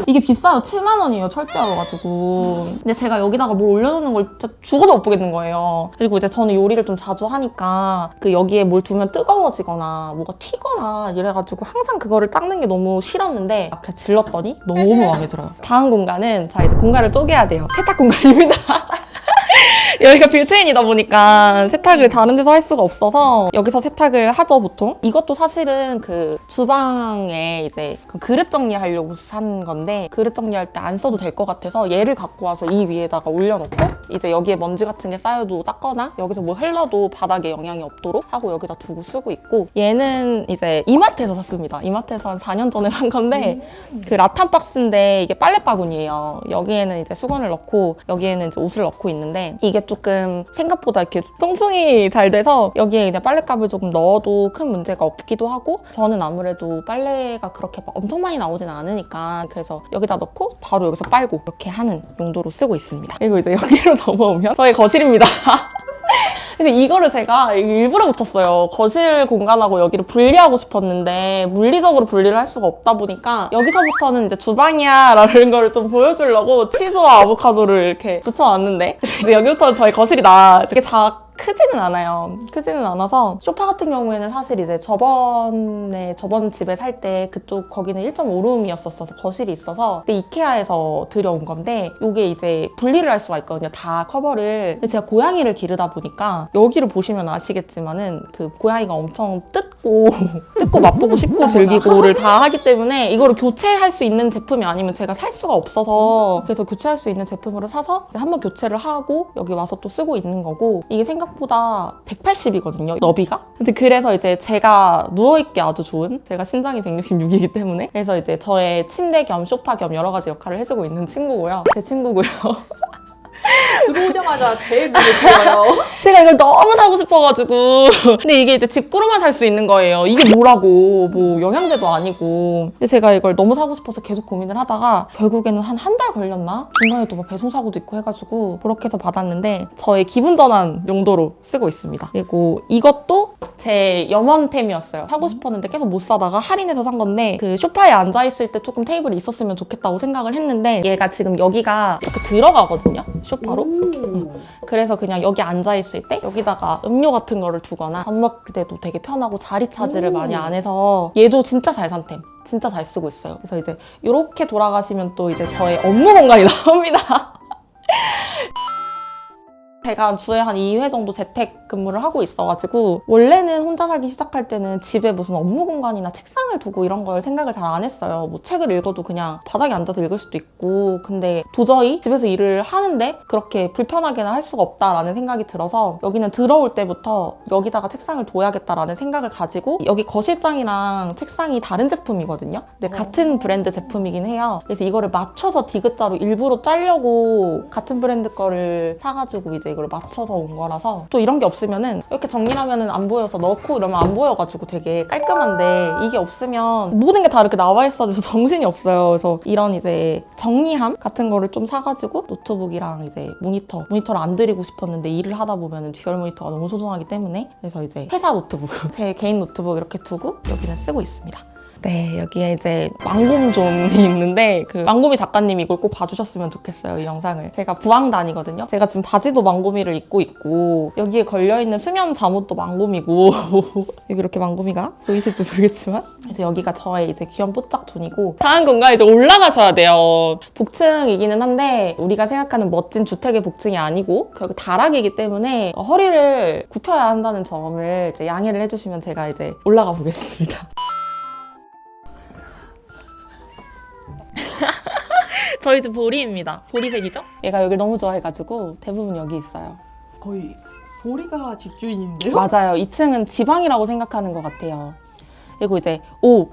[SPEAKER 3] 이게 비싸요. 7만 원이에요. 철제여가지고. 근데 제가 여기다가 뭘 올려놓는 걸 진짜 죽어도 못 보겠는 거예요. 그리고 이제 저는 요리를 좀 자주 하니까 그 여기에 뭘 두면 뜨거워지거나 뭐가 튀거나 이래가지고 항상 그거를 닦는 게 너무 싫었는데 그냥 질렀더니 너무 마음에 들어요. 다음 공간은 자 이제 공간을 쪼개야 돼요. 세탁 공간입니다. 여기가 빌트인이다 보니까 세탁을 다른 데서 할 수가 없어서 여기서 세탁을 하죠 보통. 이것도 사실은 그 주방에 이제 그 그릇 정리하려고 산 건데 그릇 정리할 때 안 써도 될 것 같아서 얘를 갖고 와서 이 위에다가 올려놓고 이제 여기에 먼지 같은 게 쌓여도 닦거나 여기서 뭐 흘러도 바닥에 영향이 없도록 하고 여기다 두고 쓰고 있고 얘는 이제 이마트에서 샀습니다. 이마트에서 한 4년 전에 산 건데 그 라탄 박스인데 이게 빨래 바구니예요. 여기에는 이제 수건을 넣고 여기에는 이제 옷을 넣고 있는데 이게 조금 생각보다 이렇게 통풍이 잘 돼서 여기에 그냥 빨랫감을 조금 넣어도 큰 문제가 없기도 하고 저는 아무래도 빨래가 그렇게 막 엄청 많이 나오진 않으니까 그래서 여기다 넣고 바로 여기서 빨고 이렇게 하는 용도로 쓰고 있습니다. 그리고 이제 여기로 넘어오면 저희 거실입니다. 근데 이거를 제가 일부러 붙였어요. 거실 공간하고 여기를 분리하고 싶었는데 물리적으로 분리를 할 수가 없다 보니까 여기서부터는 이제 주방이야 라는 걸 좀 보여주려고 치즈와 아보카도를 이렇게 붙여놨는데 근데 여기부터는 저희 거실이다. 이게 다 크지는 않아요. 크지는 않아서 소파 같은 경우에는 사실 이제 저번 집에 살 때 그쪽 거기는 1.5룸이었어서 거실이 있어서 그때 이케아에서 들여온 건데 이게 이제 분리를 할 수가 있거든요. 다 커버를. 근데 제가 고양이를 기르다 보니까 여기를 보시면 아시겠지만은 그 고양이가 엄청 뜯고 맛보고 씹고 즐기고를 다 하기 때문에 이거를 교체할 수 있는 제품이 아니면 제가 살 수가 없어서 그래서 교체할 수 있는 제품으로 사서 이제 한번 교체를 하고 여기 와서 또 쓰고 있는 거고 이게 생각보다 180이거든요, 너비가. 근데 그래서 이제 제가 누워있기 아주 좋은, 제가 신장이 166이기 때문에 그래서 이제 저의 침대 겸 소파 겸 여러 가지 역할을 해주고 있는 친구고요. 제 친구고요.
[SPEAKER 1] 들어오자마자 제일 눈에 띄어요.
[SPEAKER 3] 제가 이걸 너무 사고 싶어가지고 근데 이게 이제 집구로만 살 수 있는 거예요. 이게 뭐라고, 뭐 영양제도 아니고. 근데 제가 이걸 너무 사고 싶어서 계속 고민을 하다가 결국에는 한 달 걸렸나? 중간에 또 막 배송사고도 있고 해가지고 그렇게 해서 받았는데 저의 기분 전환 용도로 쓰고 있습니다. 그리고 이것도 제 염원템이었어요. 사고 싶었는데 계속 못 사다가 할인해서 산 건데 그 소파에 앉아있을 때 조금 테이블이 있었으면 좋겠다고 생각을 했는데 얘가 지금 여기가 이렇게 들어가거든요, 소파로. 그래서 그냥 여기 앉아있을 때 여기다가 음료 같은 거를 두거나 밥 먹을 때도 되게 편하고 자리 차지를 많이 안 해서 얘도 진짜 잘 산템. 진짜 잘 쓰고 있어요. 그래서 이제 이렇게 돌아가시면 또 이제 저의 업무 공간이 나옵니다. 제가 주에 한 2회 정도 재택 근무를 하고 있어가지고 원래는 혼자 살기 시작할 때는 집에 무슨 업무 공간이나 책상을 두고 이런 걸 생각을 잘 안 했어요. 뭐 책을 읽어도 그냥 바닥에 앉아서 읽을 수도 있고 근데 도저히 집에서 일을 하는데 그렇게 불편하게는 할 수가 없다라는 생각이 들어서 여기는 들어올 때부터 여기다가 책상을 둬야겠다라는 생각을 가지고 여기 거실장이랑 책상이 다른 제품이거든요. 근데 같은 브랜드 제품이긴 해요. 그래서 이거를 맞춰서 디귿자로 일부러 짜려고 같은 브랜드 거를 사가지고 이제 이걸 맞춰서 온 거라서 또 이런 게 없으면은 이렇게 정리하면은 안 보여서 넣고 이러면 안 보여가지고 되게 깔끔한데 이게 없으면 모든 게 다 이렇게 나와 있어야 돼서 정신이 없어요. 그래서 이런 이제 정리함 같은 거를 좀 사가지고 노트북이랑 이제 모니터를 안 드리고 싶었는데 일을 하다 보면은 듀얼 모니터가 너무 소중하기 때문에 그래서 이제 회사 노트북, 제 개인 노트북 이렇게 두고 여기는 쓰고 있습니다. 네, 여기에 이제 망곰존이 있는데 그 망곰이 작가님이 이걸 꼭 봐주셨으면 좋겠어요, 이 영상을. 제가 부항단이거든요. 제가 지금 바지도 망곰이를 입고 있고 여기에 걸려있는 수면 잠옷도 망곰이고 여기 이렇게 망곰이가 보이실지 모르겠지만 그래서 여기가 저의 이제 귀염 뽀짝존이고 다음 공간에 이제 올라가셔야 돼요. 복층이기는 한데 우리가 생각하는 멋진 주택의 복층이 아니고 결국 다락이기 때문에 허리를 굽혀야 한다는 점을 이제 양해를 해주시면 제가 이제 올라가 보겠습니다. 저희 집 보리입니다. 보리색이죠? 얘가 여기를 너무 좋아해가지고 대부분 여기 있어요.
[SPEAKER 1] 거의 보리가 집주인인데요?
[SPEAKER 3] 맞아요. 2층은 지방이라고 생각하는 것 같아요. 그리고 이제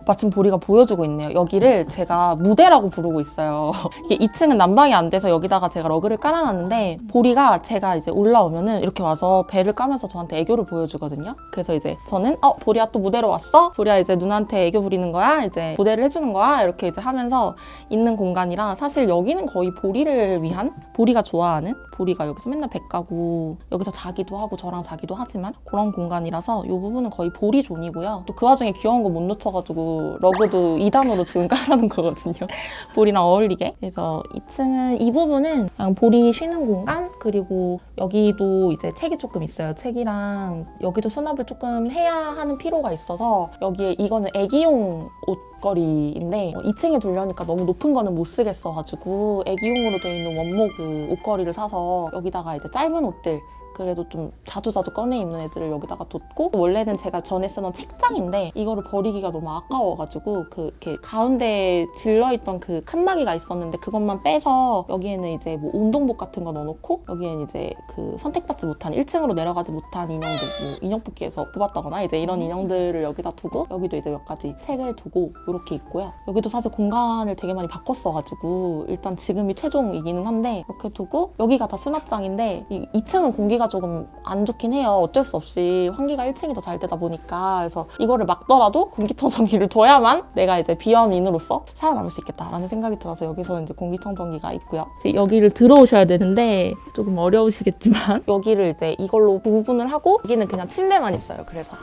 [SPEAKER 3] 마침 보리가 보여주고 있네요. 여기를 제가 무대라고 부르고 있어요. 이게 2층은 난방이 안 돼서 여기다가 제가 러그를 깔아놨는데 보리가 제가 이제 올라오면은 이렇게 와서 배를 까면서 저한테 애교를 보여주거든요. 그래서 이제 저는 보리야 또 무대로 왔어? 보리야 이제 누나한테 애교 부리는 거야? 이제 무대를 해주는 거야? 이렇게 이제 하면서 있는 공간이라 사실 여기는 거의 보리를 위한, 보리가 좋아하는, 보리가 여기서 맨날 배 까고 여기서 자기도 하고 저랑 자기도 하지만 그런 공간이라서 이 부분은 거의 보리 존이고요. 또 그 와중에 귀여운 거 못 놓쳐가지고 러그도 2단으로 지금 깔아놓은 거거든요. 보리랑 어울리게. 그래서 2층은 이 부분은 그냥 보리 쉬는 공간, 그리고 여기도 이제 책이 조금 있어요. 책이랑 여기도 수납을 조금 해야 하는 필요가 있어서 여기에 이거는 애기용 옷걸이인데 2층에 두려니까 너무 높은 거는 못 쓰겠어가지고 애기용으로 되어 있는 원목 그 옷걸이를 사서 여기다가 이제 짧은 옷들 그래도 좀 자주자주 꺼내 입는 애들을 여기다가 뒀고 원래는 제가 전에 쓰던 책장인데 이거를 버리기가 너무 아까워가지고 이렇게 가운데에 질러있던 그 칸막이가 있었는데 그것만 빼서 여기에는 이제 뭐 운동복 같은 거 넣어놓고 여기에는 이제 그 선택받지 못한 1층으로 내려가지 못한 인형들 뭐 인형 뽑기에서 뽑았다거나 이제 이런 인형들을 여기다 두고 여기도 이제 몇 가지 책을 두고 이렇게 있고요. 여기도 사실 공간을 되게 많이 바꿨어가지고 일단 지금이 최종이기는 한데 이렇게 두고 여기가 다 수납장인데 2층은 공기가 조금 안 좋긴 해요. 어쩔 수 없이 환기가 1층이 더 잘 되다 보니까. 그래서 이거를 막더라도 공기청정기를 둬야만 내가 이제 비염인으로서 살아남을 수 있겠다라는 생각이 들어서 여기서 이제 공기청정기가 있고요. 이제 여기를 들어오셔야 되는데 조금 어려우시겠지만 여기를 이제 이걸로 구분을 하고 여기는 그냥 침대만 있어요. 그래서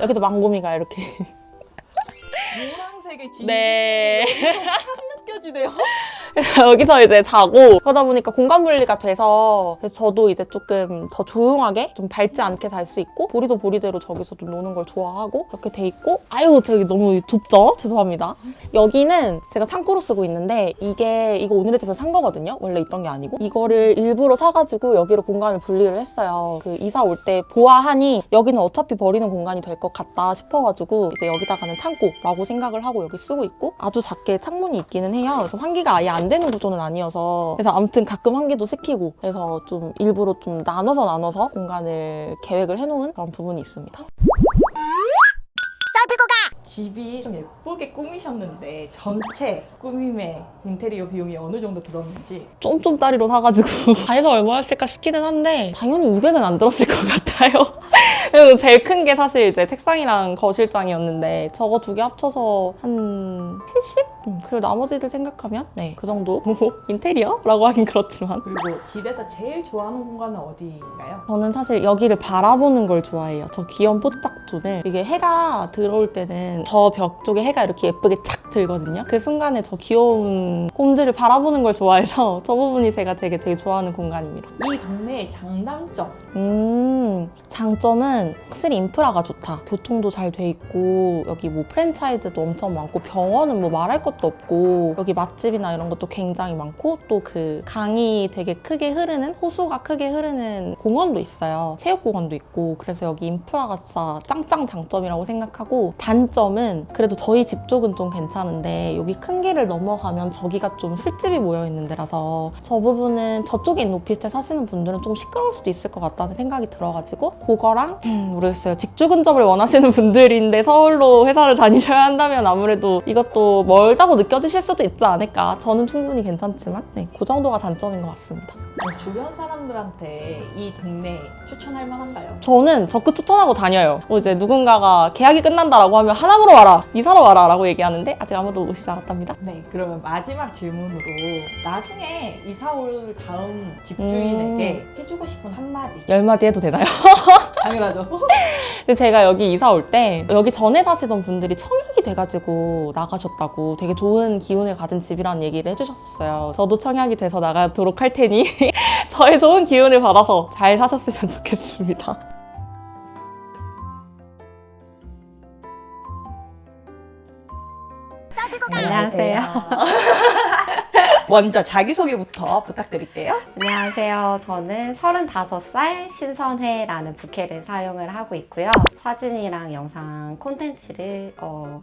[SPEAKER 3] 여기도 망고미가 이렇게
[SPEAKER 1] 노란색의 진심이
[SPEAKER 3] 네.
[SPEAKER 1] 확 느껴지네요.
[SPEAKER 3] 그래서 여기서 이제 자고 그러다 보니까 공간 분리가 돼서 그래서 저도 이제 조금 더 조용하게 좀 밟지 않게 잘 수 있고 보리도 보리대로 저기서 좀 노는 걸 좋아하고 이렇게 돼 있고 아유 저기 너무 좁죠? 죄송합니다. 여기는 제가 창고로 쓰고 있는데 이거 오늘의 집에서 산 거거든요. 원래 있던 게 아니고 이거를 일부러 사가지고 여기로 공간을 분리를 했어요. 그 이사 올 때 보아하니 여기는 어차피 버리는 공간이 될 것 같다 싶어가지고 이제 여기다가는 창고라고 생각을 하고 여기 쓰고 있고 아주 작게 창문이 있기는 해요. 그래서 환기가 아예 안 되는 구조는 아니어서 그래서 아무튼 가끔 환기도 시키고 그래서 좀 일부러 좀 나눠서 공간을 계획을 해놓은 그런 부분이 있습니다.
[SPEAKER 4] 집이 좀 예쁘게 꾸미셨는데 전체 꾸밈에 인테리어 비용이 어느 정도 들었는지.
[SPEAKER 3] 쫌쫌따리로 사가지고 다 해서 얼마였을까 싶기는 한데 당연히 200은 안 들었을 것 같아요. 그래서 제일 큰 게 사실 이제 책상이랑 거실장이었는데 저거 두 개 합쳐서 한 70? 그리고 나머지를 생각하면 네, 그 정도 인테리어라고 하긴 그렇지만
[SPEAKER 4] 그리고 집에서 제일 좋아하는 공간은 어디인가요?
[SPEAKER 3] 저는 사실 여기를 바라보는 걸 좋아해요. 저 귀여운 포착존을 이게 해가 들어올 때는 저 벽 쪽에 해가 이렇게 예쁘게 착 들거든요. 그 순간에 저 귀여운 곰들을 바라보는 걸 좋아해서 저 부분이 제가 되게 좋아하는 공간입니다.
[SPEAKER 4] 이 동네의 장단점.
[SPEAKER 3] 장점은 확실히 인프라가 좋다. 교통도 잘 돼 있고 여기 뭐 프랜차이즈도 엄청 많고 병원은 뭐 말할 것도 없고 여기 맛집이나 이런 것도 굉장히 많고 또 그 강이 되게 크게 흐르는 호수가 크게 흐르는 공원도 있어요. 체육공원도 있고 그래서 여기 인프라가 진짜 짱짱 장점이라고 생각하고 단점은 그래도 저희 집 쪽은 좀 괜찮은데 여기 큰 길을 넘어가면 저기가 좀 술집이 모여있는 데라서 저 부분은 저쪽에 있는 오피스텔 사시는 분들은 좀 시끄러울 수도 있을 것 같다는 생각이 들어가지고 그거랑 모르겠어요. 직주 근접을 원하시는 분들인데 서울로 회사를 다니셔야 한다면 아무래도 이것도 멀다고 느껴지실 수도 있지 않을까. 저는 충분히 괜찮지만 네, 그 정도가 단점인 것 같습니다.
[SPEAKER 4] 주변 사람들한테 이 동네 추천할 만한가요?
[SPEAKER 3] 저는 적극 추천하고 다녀요. 뭐 이제 누군가가 계약이 끝난다라고 하면 하남으로 와라, 이사로 와라 라고 얘기하는데 아직 아무도 오시지 않았답니다.
[SPEAKER 4] 네, 그러면 마지막 질문으로 나중에 이사 올 다음 집주인에게 해주고 싶은 한마디.
[SPEAKER 3] 10마디 해도 되나요?
[SPEAKER 4] 당연하죠.
[SPEAKER 3] 근데 제가 여기 이사 올 때 여기 전에 사시던 분들이 청약이 돼가지고 나가셨다고 되게 좋은 기운을 가진 집이라는 얘기를 해주셨어요. 저도 청약이 돼서 나가도록 할 테니 저의 좋은 기운을 받아서 잘 사셨으면 좋겠습니다.
[SPEAKER 2] 안녕하세요.
[SPEAKER 1] 먼저 자기소개부터 부탁드릴게요.
[SPEAKER 2] 안녕하세요. 저는 35살 신선혜라는 부캐를 사용을 하고 있고요. 사진이랑 영상 콘텐츠를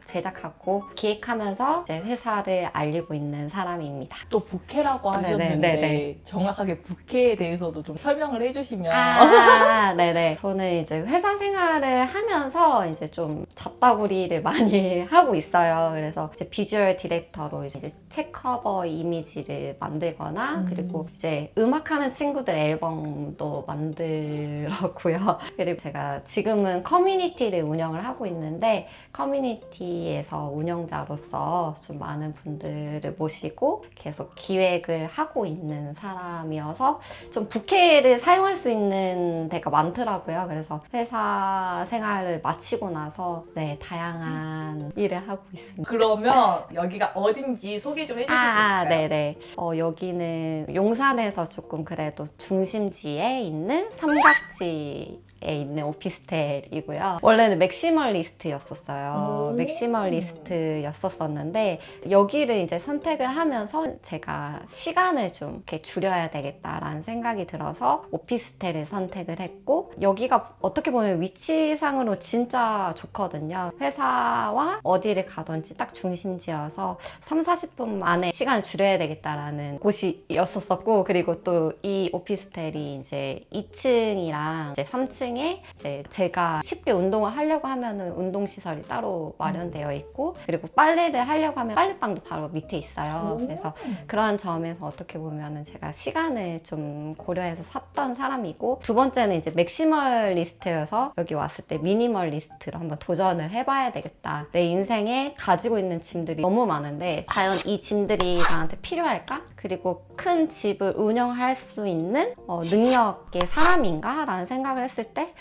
[SPEAKER 2] 제작하고 기획하면서 이제 회사를 알리고 있는 사람입니다.
[SPEAKER 1] 또 부캐라고 하셨는데
[SPEAKER 2] 네네.
[SPEAKER 1] 정확하게 부캐에 대해서도 좀 설명을 해주시면.
[SPEAKER 2] 네네. 저는 이제 회사 생활을 하면서 이제 좀 잡다구리를 많이 하고 있어요. 그래서 이제 비주얼 디렉터로 이제 책 커버 이미지를 만들거나 그리고 이제 음악하는 친구들 앨범도 만들었고요. 그리고 제가 지금은 커뮤니티를 운영을 하고 있는데 커뮤니티에서 운영자로서 좀 많은 분들을 모시고 계속 기획을 하고 있는 사람이어서 좀 부캐를 사용할 수 있는 데가 많더라고요. 그래서 회사 생활을 마치고 나서 네, 다양한 일을 하고 있습니다.
[SPEAKER 1] 그러면 여기가 어딘지 소개 좀 해주실 수 있을까요?
[SPEAKER 2] 네네. 여기는 용산에서 조금 그래도 중심지에 있는 삼각지에 있는 오피스텔이고요. 원래는 맥시멀리스트였었어요. 맥시멀리스트였었는데 여기를 이제 선택을 하면서 제가 시간을 좀 이렇게 줄여야 되겠다라는 생각이 들어서 오피스텔을 선택을 했고 여기가 어떻게 보면 위치상으로 진짜 좋거든요. 회사와 어디를 가든지 딱 중심지여서 30-40분 만에 시간을 줄여야 되겠다라는 곳이었었고 그리고 또 이 오피스텔이 이제 2층이랑 이제 3층
[SPEAKER 5] 1층에 이제 제가 쉽게 운동을 하려고 하면은 운동시설이 따로 마련되어 있고, 그리고 빨래를 하려고 하면 빨래방도 바로 밑에 있어요. 그래서 그러한 점에서 어떻게 보면은 제가 시간을 좀 고려해서 샀던 사람이고, 두 번째는 이제 맥시멀리스트여서 여기 왔을 때 미니멀리스트로 한번 도전을 해봐야 되겠다. 내 인생에 가지고 있는 짐들이 너무 많은데 과연 이 짐들이 나한테 필요할까? 그리고 큰 집을 운영할 수 있는 능력의 사람인가? 라는 생각을 했을 때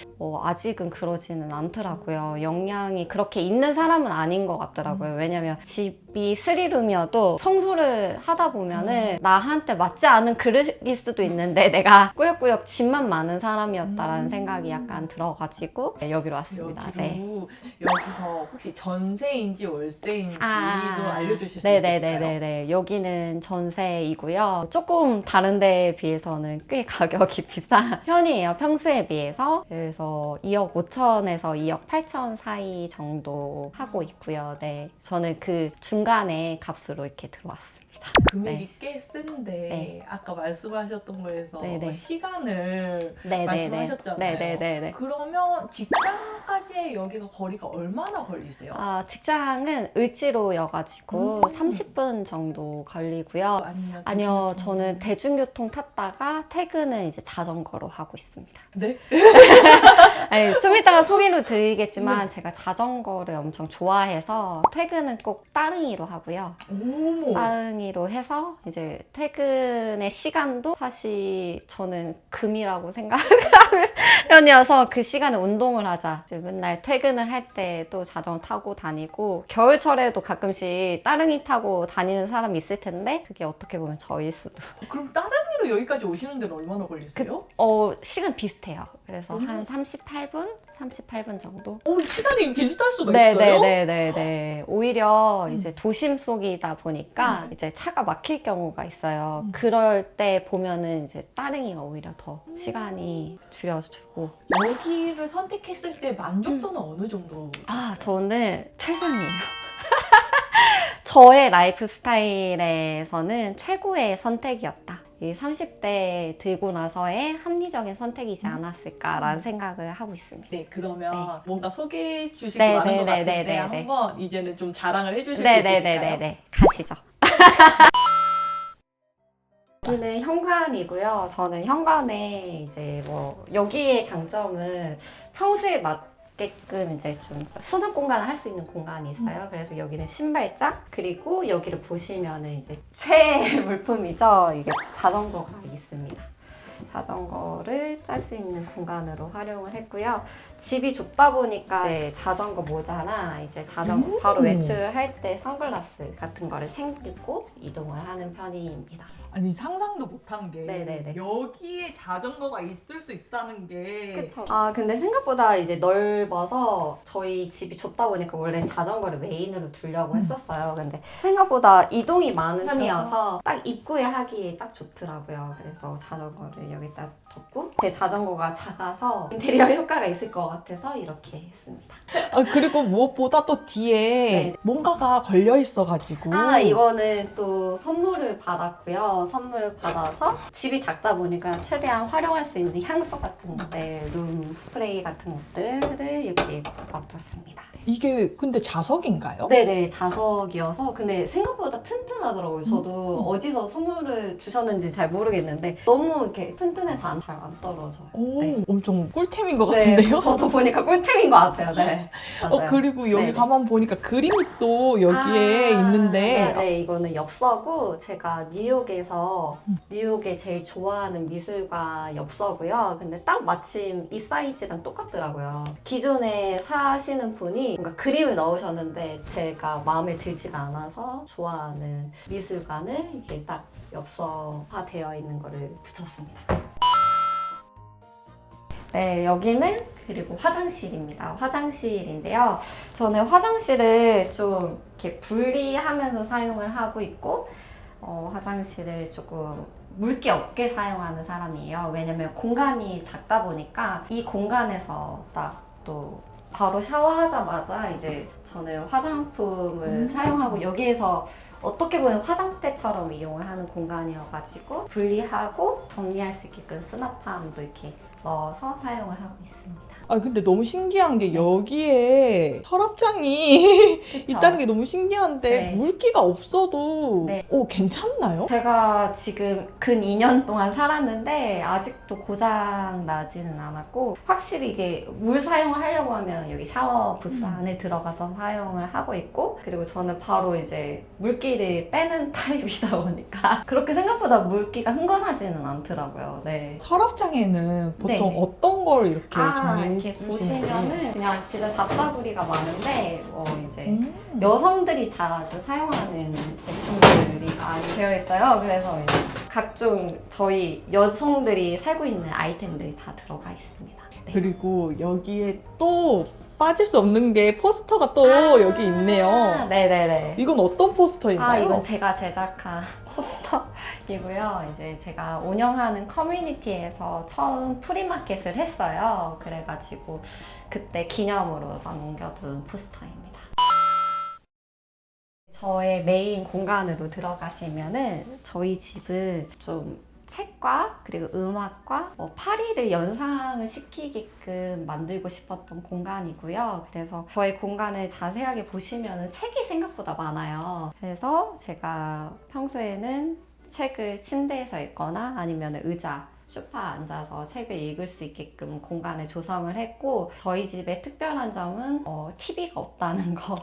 [SPEAKER 5] 아직은 그러지는 않더라고요. 역량이 그렇게 있는 사람은 아닌 것 같더라고요. 왜냐면 집이 3룸이어도 청소를 하다 보면은 나한테 맞지 않은 그릇일 수도 있는데 내가 꾸역꾸역 짐만 많은 사람이었다라는 생각이 약간 들어가지고 여기로 왔습니다. 네.
[SPEAKER 1] 여기서 혹시 전세인지 월세인지도 알려주실 수 있을까요?
[SPEAKER 5] 네네네네. 여기는 전세이고요. 조금 다른 데에 비해서는 꽤 가격이 비싼 편이에요. 평수에 비해서. 그래서 2억 5천에서 2억 8천 사이 정도 하고 있고요. 네. 저는 그 중간에 값으로 이렇게 들어왔습니다.
[SPEAKER 1] 금액이 꽤 센데
[SPEAKER 5] 네.
[SPEAKER 1] 아까 말씀하셨던 거에서
[SPEAKER 5] 네네.
[SPEAKER 1] 시간을
[SPEAKER 5] 네네네.
[SPEAKER 1] 말씀하셨잖아요.
[SPEAKER 5] 네네네.
[SPEAKER 1] 그러면 직장까지 여기가 거리가 얼마나 걸리세요?
[SPEAKER 5] 직장은 을지로여가지고 30분 정도 걸리고요. 아니요, 저는 대중교통 탔다가 퇴근은 이제 자전거로 하고 있습니다.
[SPEAKER 1] 네?
[SPEAKER 5] 아니, 좀 이따가 소개를 드리겠지만 제가 자전거를 엄청 좋아해서 퇴근은 꼭 따릉이로 하고요.
[SPEAKER 1] 어머.
[SPEAKER 5] 따릉이로 해서 이제 퇴근의 시간도 사실 저는 금이라고 생각을 하는 편이어서 그 시간에 운동을 하자. 이제 맨날 퇴근을 할 때 또 자전거 타고 다니고, 겨울철에도 가끔씩 따릉이 타고 다니는 사람이 있을 텐데 그게 어떻게 보면 저일 수도.
[SPEAKER 1] 그럼 따릉이로 여기까지 오시는 데는 얼마나 걸리세요?
[SPEAKER 5] 시간 비슷해요. 그래서 한 38분 정도?
[SPEAKER 1] 시간이 비슷할 수도 있어요?
[SPEAKER 5] 네네네네. 오히려 이제 도심 속이다 보니까 이제 차가 막힐 경우가 있어요. 그럴 때 보면은 이제 따릉이가 오히려 더 시간이 줄여주고.
[SPEAKER 1] 여기를 선택했을 때 만족도는 어느 정도?
[SPEAKER 5] 저는 최상이에요. 저의 라이프 스타일에서는 최고의 선택이었다. 이 30대 들고 나서의 합리적인 선택이지 않았을까라는 생각을 하고 있습니다.
[SPEAKER 1] 네, 그러면
[SPEAKER 5] 네.
[SPEAKER 1] 뭔가 소개해 주실 게 많은 것 같은데
[SPEAKER 5] 네네네네네.
[SPEAKER 1] 한번 이제는 좀 자랑을 해주실 수 있을까요?
[SPEAKER 5] 네네네네. 가시죠. 여기는 현관이고요. 저는 현관에 이제 여기의 장점은 평소에 맞게끔 이제 좀 수납 공간을 할 수 있는 공간이 있어요. 그래서 여기는 신발장, 그리고 여기를 보시면은 이제 최애 물품이죠. 이게 자전거가 있습니다. 자전거를 짤 수 있는 공간으로 활용을 했고요. 집이 좁다 보니까 이제 자전거 모자나 이제 자전거 바로 외출을 할 때 선글라스 같은 거를 챙기고 이동을 하는 편입니다.
[SPEAKER 1] 아니 상상도 못한 게
[SPEAKER 5] 네네네.
[SPEAKER 1] 여기에 자전거가 있을 수 있다는 게
[SPEAKER 5] 그쵸. 근데 생각보다 이제 넓어서 저희 집이 좁다 보니까 원래 자전거를 메인으로 두려고 했었어요. 근데 생각보다 이동이 많은 편이어서 딱 입구에 하기 딱 좋더라고요. 그래서 자전거를 여기다 뒀고, 제 자전거가 작아서 인테리어 효과가 있을 것 같아서 이렇게 했습니다.
[SPEAKER 4] 그리고 무엇보다 또 뒤에
[SPEAKER 5] 네.
[SPEAKER 4] 뭔가가 걸려 있어가지고
[SPEAKER 5] 이거는 또 선물을 받았고요. 선물 받아서 집이 작다 보니까 최대한 활용할 수 있는 향수 같은 것들, 룸 스프레이 같은 것들을 이렇게 놔뒀습니다.
[SPEAKER 4] 이게 근데 자석인가요?
[SPEAKER 5] 네네, 자석이어서 근데 생각보다 튼튼하더라고요. 저도 어디서 선물을 주셨는지 잘 모르겠는데 너무 이렇게 튼튼해서 잘 안 떨어져요.
[SPEAKER 4] 오,
[SPEAKER 5] 네.
[SPEAKER 4] 엄청 꿀템인 것 같은데요?
[SPEAKER 5] 네, 저도 보니까 꿀템인 것 같아요. 네. 맞아요.
[SPEAKER 4] 그리고 여기
[SPEAKER 5] 네네.
[SPEAKER 4] 가만 보니까 그림이 또 여기에 있는데
[SPEAKER 5] 네, 이거는 엽서고 제가 뉴욕에 제일 좋아하는 미술가 엽서고요. 근데 딱 마침 이 사이즈랑 똑같더라고요. 기존에 사시는 분이 뭔가 그림을 넣으셨는데 제가 마음에 들지가 않아서 좋아하는 미술관을 이렇게 딱 엽서화되어 있는 거를 붙였습니다. 네, 여기는 그리고 화장실입니다. 화장실인데요. 저는 화장실을 좀 이렇게 분리하면서 사용을 하고 있고, 화장실을 조금 물기 없게 사용하는 사람이에요. 왜냐면 공간이 작다 보니까 이 공간에서 딱 또 바로 샤워하자마자 이제 저는 화장품을 사용하고, 여기에서 어떻게 보면 화장대처럼 이용을 하는 공간이어가지고 분리하고 정리할 수 있게끔 수납함도 이렇게 넣어서 사용을 하고 있습니다.
[SPEAKER 4] 아 근데 너무 신기한 게 여기에 서랍장이
[SPEAKER 5] 그쵸?
[SPEAKER 4] 있다는 게 너무 신기한데
[SPEAKER 5] 네.
[SPEAKER 4] 물기가 없어도
[SPEAKER 5] 네.
[SPEAKER 4] 괜찮나요?
[SPEAKER 5] 제가 지금 근 2년 동안 살았는데 아직도 고장 나지는 않았고, 확실히 이게 물 사용을 하려고 하면 여기 샤워 부스 안에 들어가서 사용을 하고 있고, 그리고 저는 바로 이제 물기를 빼는 타입이다 보니까 그렇게 생각보다 물기가 흥건하지는 않더라고요. 네.
[SPEAKER 4] 서랍장에는 보통
[SPEAKER 5] 네.
[SPEAKER 4] 어떤 걸 이렇게 정리해
[SPEAKER 5] 이렇게
[SPEAKER 4] 주시는지.
[SPEAKER 5] 보시면은 그냥 진짜 잡다구리가 많은데 이제
[SPEAKER 4] 음.
[SPEAKER 5] 여성들이 자주 사용하는 제품들이 많이 되어 있어요. 그래서 이제 각종 저희 여성들이 살고 있는 아이템들이 다 들어가 있습니다. 네.
[SPEAKER 4] 그리고 여기에 또 빠질 수 없는 게 포스터가 또 여기 있네요.
[SPEAKER 5] 네네네.
[SPEAKER 4] 이건 어떤 포스터인가요?
[SPEAKER 5] 이건 제가 제작한 포스터이고요. 이제 제가 운영하는 커뮤니티에서 처음 프리마켓을 했어요. 그래가지고 그때 기념으로 남겨둔 포스터입니다. 저의 메인 공간으로 들어가시면은 저희 집은 좀 책과 그리고 음악과 파리를 연상을 시키게끔 만들고 싶었던 공간이고요. 그래서 저희 공간을 자세하게 보시면은 책이 생각보다 많아요. 그래서 제가 평소에는 책을 침대에서 읽거나 아니면 의자, 소파에 앉아서 책을 읽을 수 있게끔 공간을 조성을 했고, 저희 집의 특별한 점은 TV가 없다는 거.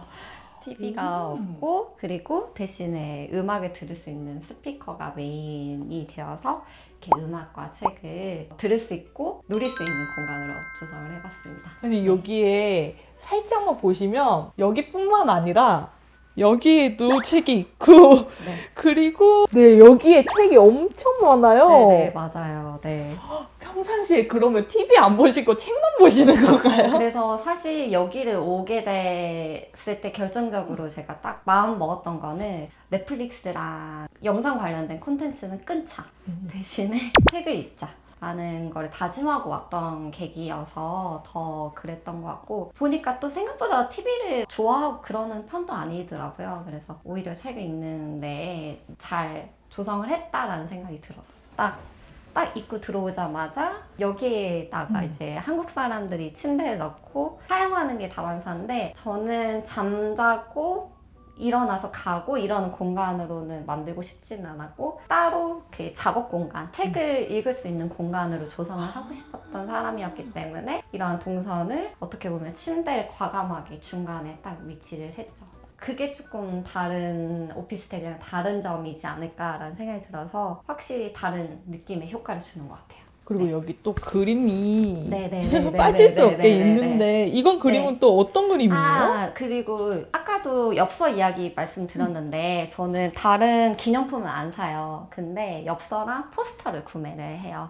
[SPEAKER 5] TV가 없고, 그리고 대신에 음악을 들을 수 있는 스피커가 메인이 되어서 이렇게 음악과 책을 들을 수 있고 누릴 수 있는 공간으로 조성을 해봤습니다.
[SPEAKER 4] 아니 여기에 살짝만 보시면 여기뿐만 아니라 여기에도 책이 있고 그리고 네 여기에 책이 엄청 많아요.
[SPEAKER 5] 네, 맞아요. 네.
[SPEAKER 4] 평상시에 그러면 TV 안 보시고 책만 보시는 건가요?
[SPEAKER 5] 그래서 사실 여기를 오게 됐을 때 결정적으로 제가 딱 마음 먹었던 거는 넷플릭스랑 영상 관련된 콘텐츠는 끊자. 대신에 책을 읽자. 라는 걸 다짐하고 왔던 계기여서 더 그랬던 것 같고, 보니까 또 생각보다 TV를 좋아하고 그러는 편도 아니더라고요. 그래서 오히려 책을 읽는데 잘 조성을 했다라는 생각이 들었어요. 딱 입구 들어오자마자 여기에다가 이제 한국 사람들이 침대에 넣고 사용하는 게 다반사인데, 저는 잠자고 일어나서 가고 이런 공간으로는 만들고 싶지는 않았고, 따로 그 작업 공간, 책을 읽을 수 있는 공간으로 조성을 하고 싶었던 사람이었기 때문에 이러한 동선을 어떻게 보면 침대를 과감하게 중간에 딱 위치를 했죠. 그게 조금 다른 오피스텔이랑 다른 점이지 않을까라는 생각이 들어서 확실히 다른 느낌의 효과를 주는 것 같아요.
[SPEAKER 4] 그리고 여기 또 그림이
[SPEAKER 5] 네네네.
[SPEAKER 4] 빠질 수 없게 있는데 이건 그림은 또 어떤 그림이에요?
[SPEAKER 5] 그리고 아까도 엽서 이야기 말씀드렸는데 저는 다른 기념품은 안 사요. 근데 엽서랑 포스터를 구매를 해요.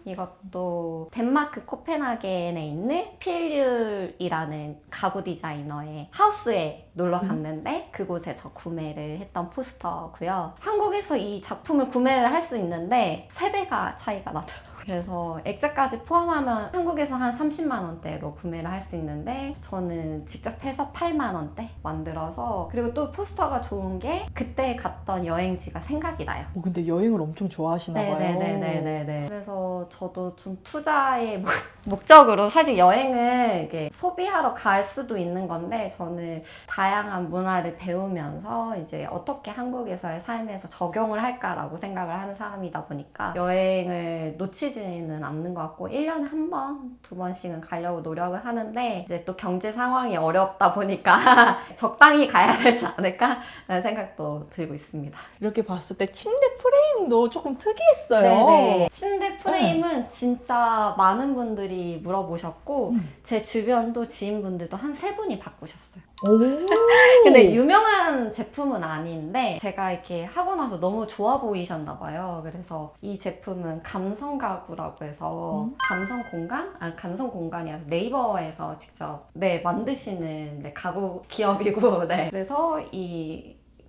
[SPEAKER 5] 이것도 덴마크 코펜하겐에 있는 필률이라는 가구 디자이너의 하우스에 놀러 갔는데 그곳에서 구매를 했던 포스터고요. 한국에서 이 작품을 구매를 할 수 있는데 3배가 차이가 나더라고요. 그래서 액자까지 포함하면 한국에서 한 30만 원대로 구매를 할 수 있는데 저는 직접 해서 8만 원대 만들어서, 그리고 또 포스터가 좋은 게 그때 갔던 여행지가 생각이 나요.
[SPEAKER 4] 근데 여행을 엄청 좋아하시나 봐요.
[SPEAKER 5] 네네네네네. 그래서 저도 좀 투자의 목적으로, 사실 여행은 이게 소비하러 갈 수도 있는 건데 저는 다양한 문화를 배우면서 이제 어떻게 한국에서의 삶에서 적용을 할까라고 생각을 하는 사람이다 보니까 여행을 놓치지는 않는 것 같고 1년에 한 번, 2번씩은 가려고 노력을 하는데 이제 또 경제 상황이 어렵다 보니까 적당히 가야 되지 않을까라는 생각도 들고 있습니다.
[SPEAKER 4] 이렇게 봤을 때 침대 프레임도 조금 특이했어요.
[SPEAKER 5] 네네. 침대 프레임은 진짜 많은 분들이 물어보셨고 제 주변도 지인분들도 한 3분이 바꾸셨어요. 근데 유명한 제품은 아닌데 제가 이렇게 하고 나서 너무 좋아 보이셨나 봐요. 그래서 이 제품은 감성 가구라고 해서 감성 공간? 감성 공간이 아니라 네이버에서 직접 만드시는 가구 기업이고 그래서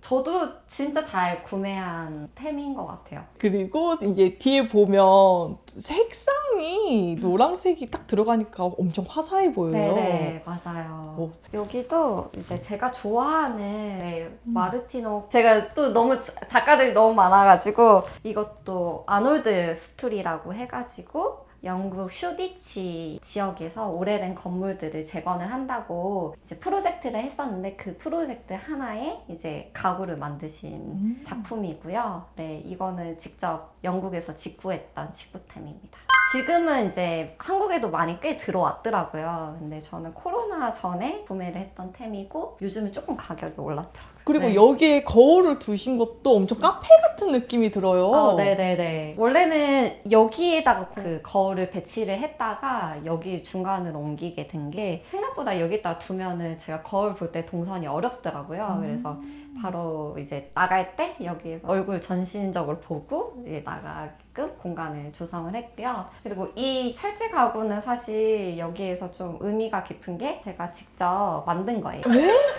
[SPEAKER 5] 저도 진짜 잘 구매한 템인 것 같아요.
[SPEAKER 4] 그리고 이제 뒤에 보면 색상이 노란색이 딱 들어가니까 엄청 화사해 보여요.
[SPEAKER 5] 네, 맞아요. 여기도 이제 제가 좋아하는 마르티노, 제가 또 너무 작가들이 너무 많아가지고 이것도 아놀드 스툴이라고 해가지고 영국 슈디치 지역에서 오래된 건물들을 재건을 한다고 이제 프로젝트를 했었는데 그 프로젝트 하나에 이제 가구를 만드신 작품이고요. 네, 이거는 직접 영국에서 직구했던 직구템입니다. 지금은 이제 한국에도 많이 꽤 들어왔더라고요. 근데 저는 코로나 전에 구매를 했던 템이고 요즘은 조금 가격이 올랐더라고요.
[SPEAKER 4] 그리고
[SPEAKER 5] 네.
[SPEAKER 4] 여기에 거울을 두신 것도 엄청 카페 같은 느낌이 들어요.
[SPEAKER 5] 네네네. 원래는 여기에다가 그 거울을 배치를 했다가 여기 중간으로 옮기게 된 게 생각보다 여기다 두면은 제가 거울 볼 때 동선이 어렵더라고요. 그래서 바로 이제 나갈 때 여기에서 얼굴 전신적으로 보고 이제 나가게끔 공간을 조성을 했고요. 그리고 이 철제 가구는 사실 여기에서 좀 의미가 깊은 게 제가 직접 만든 거예요.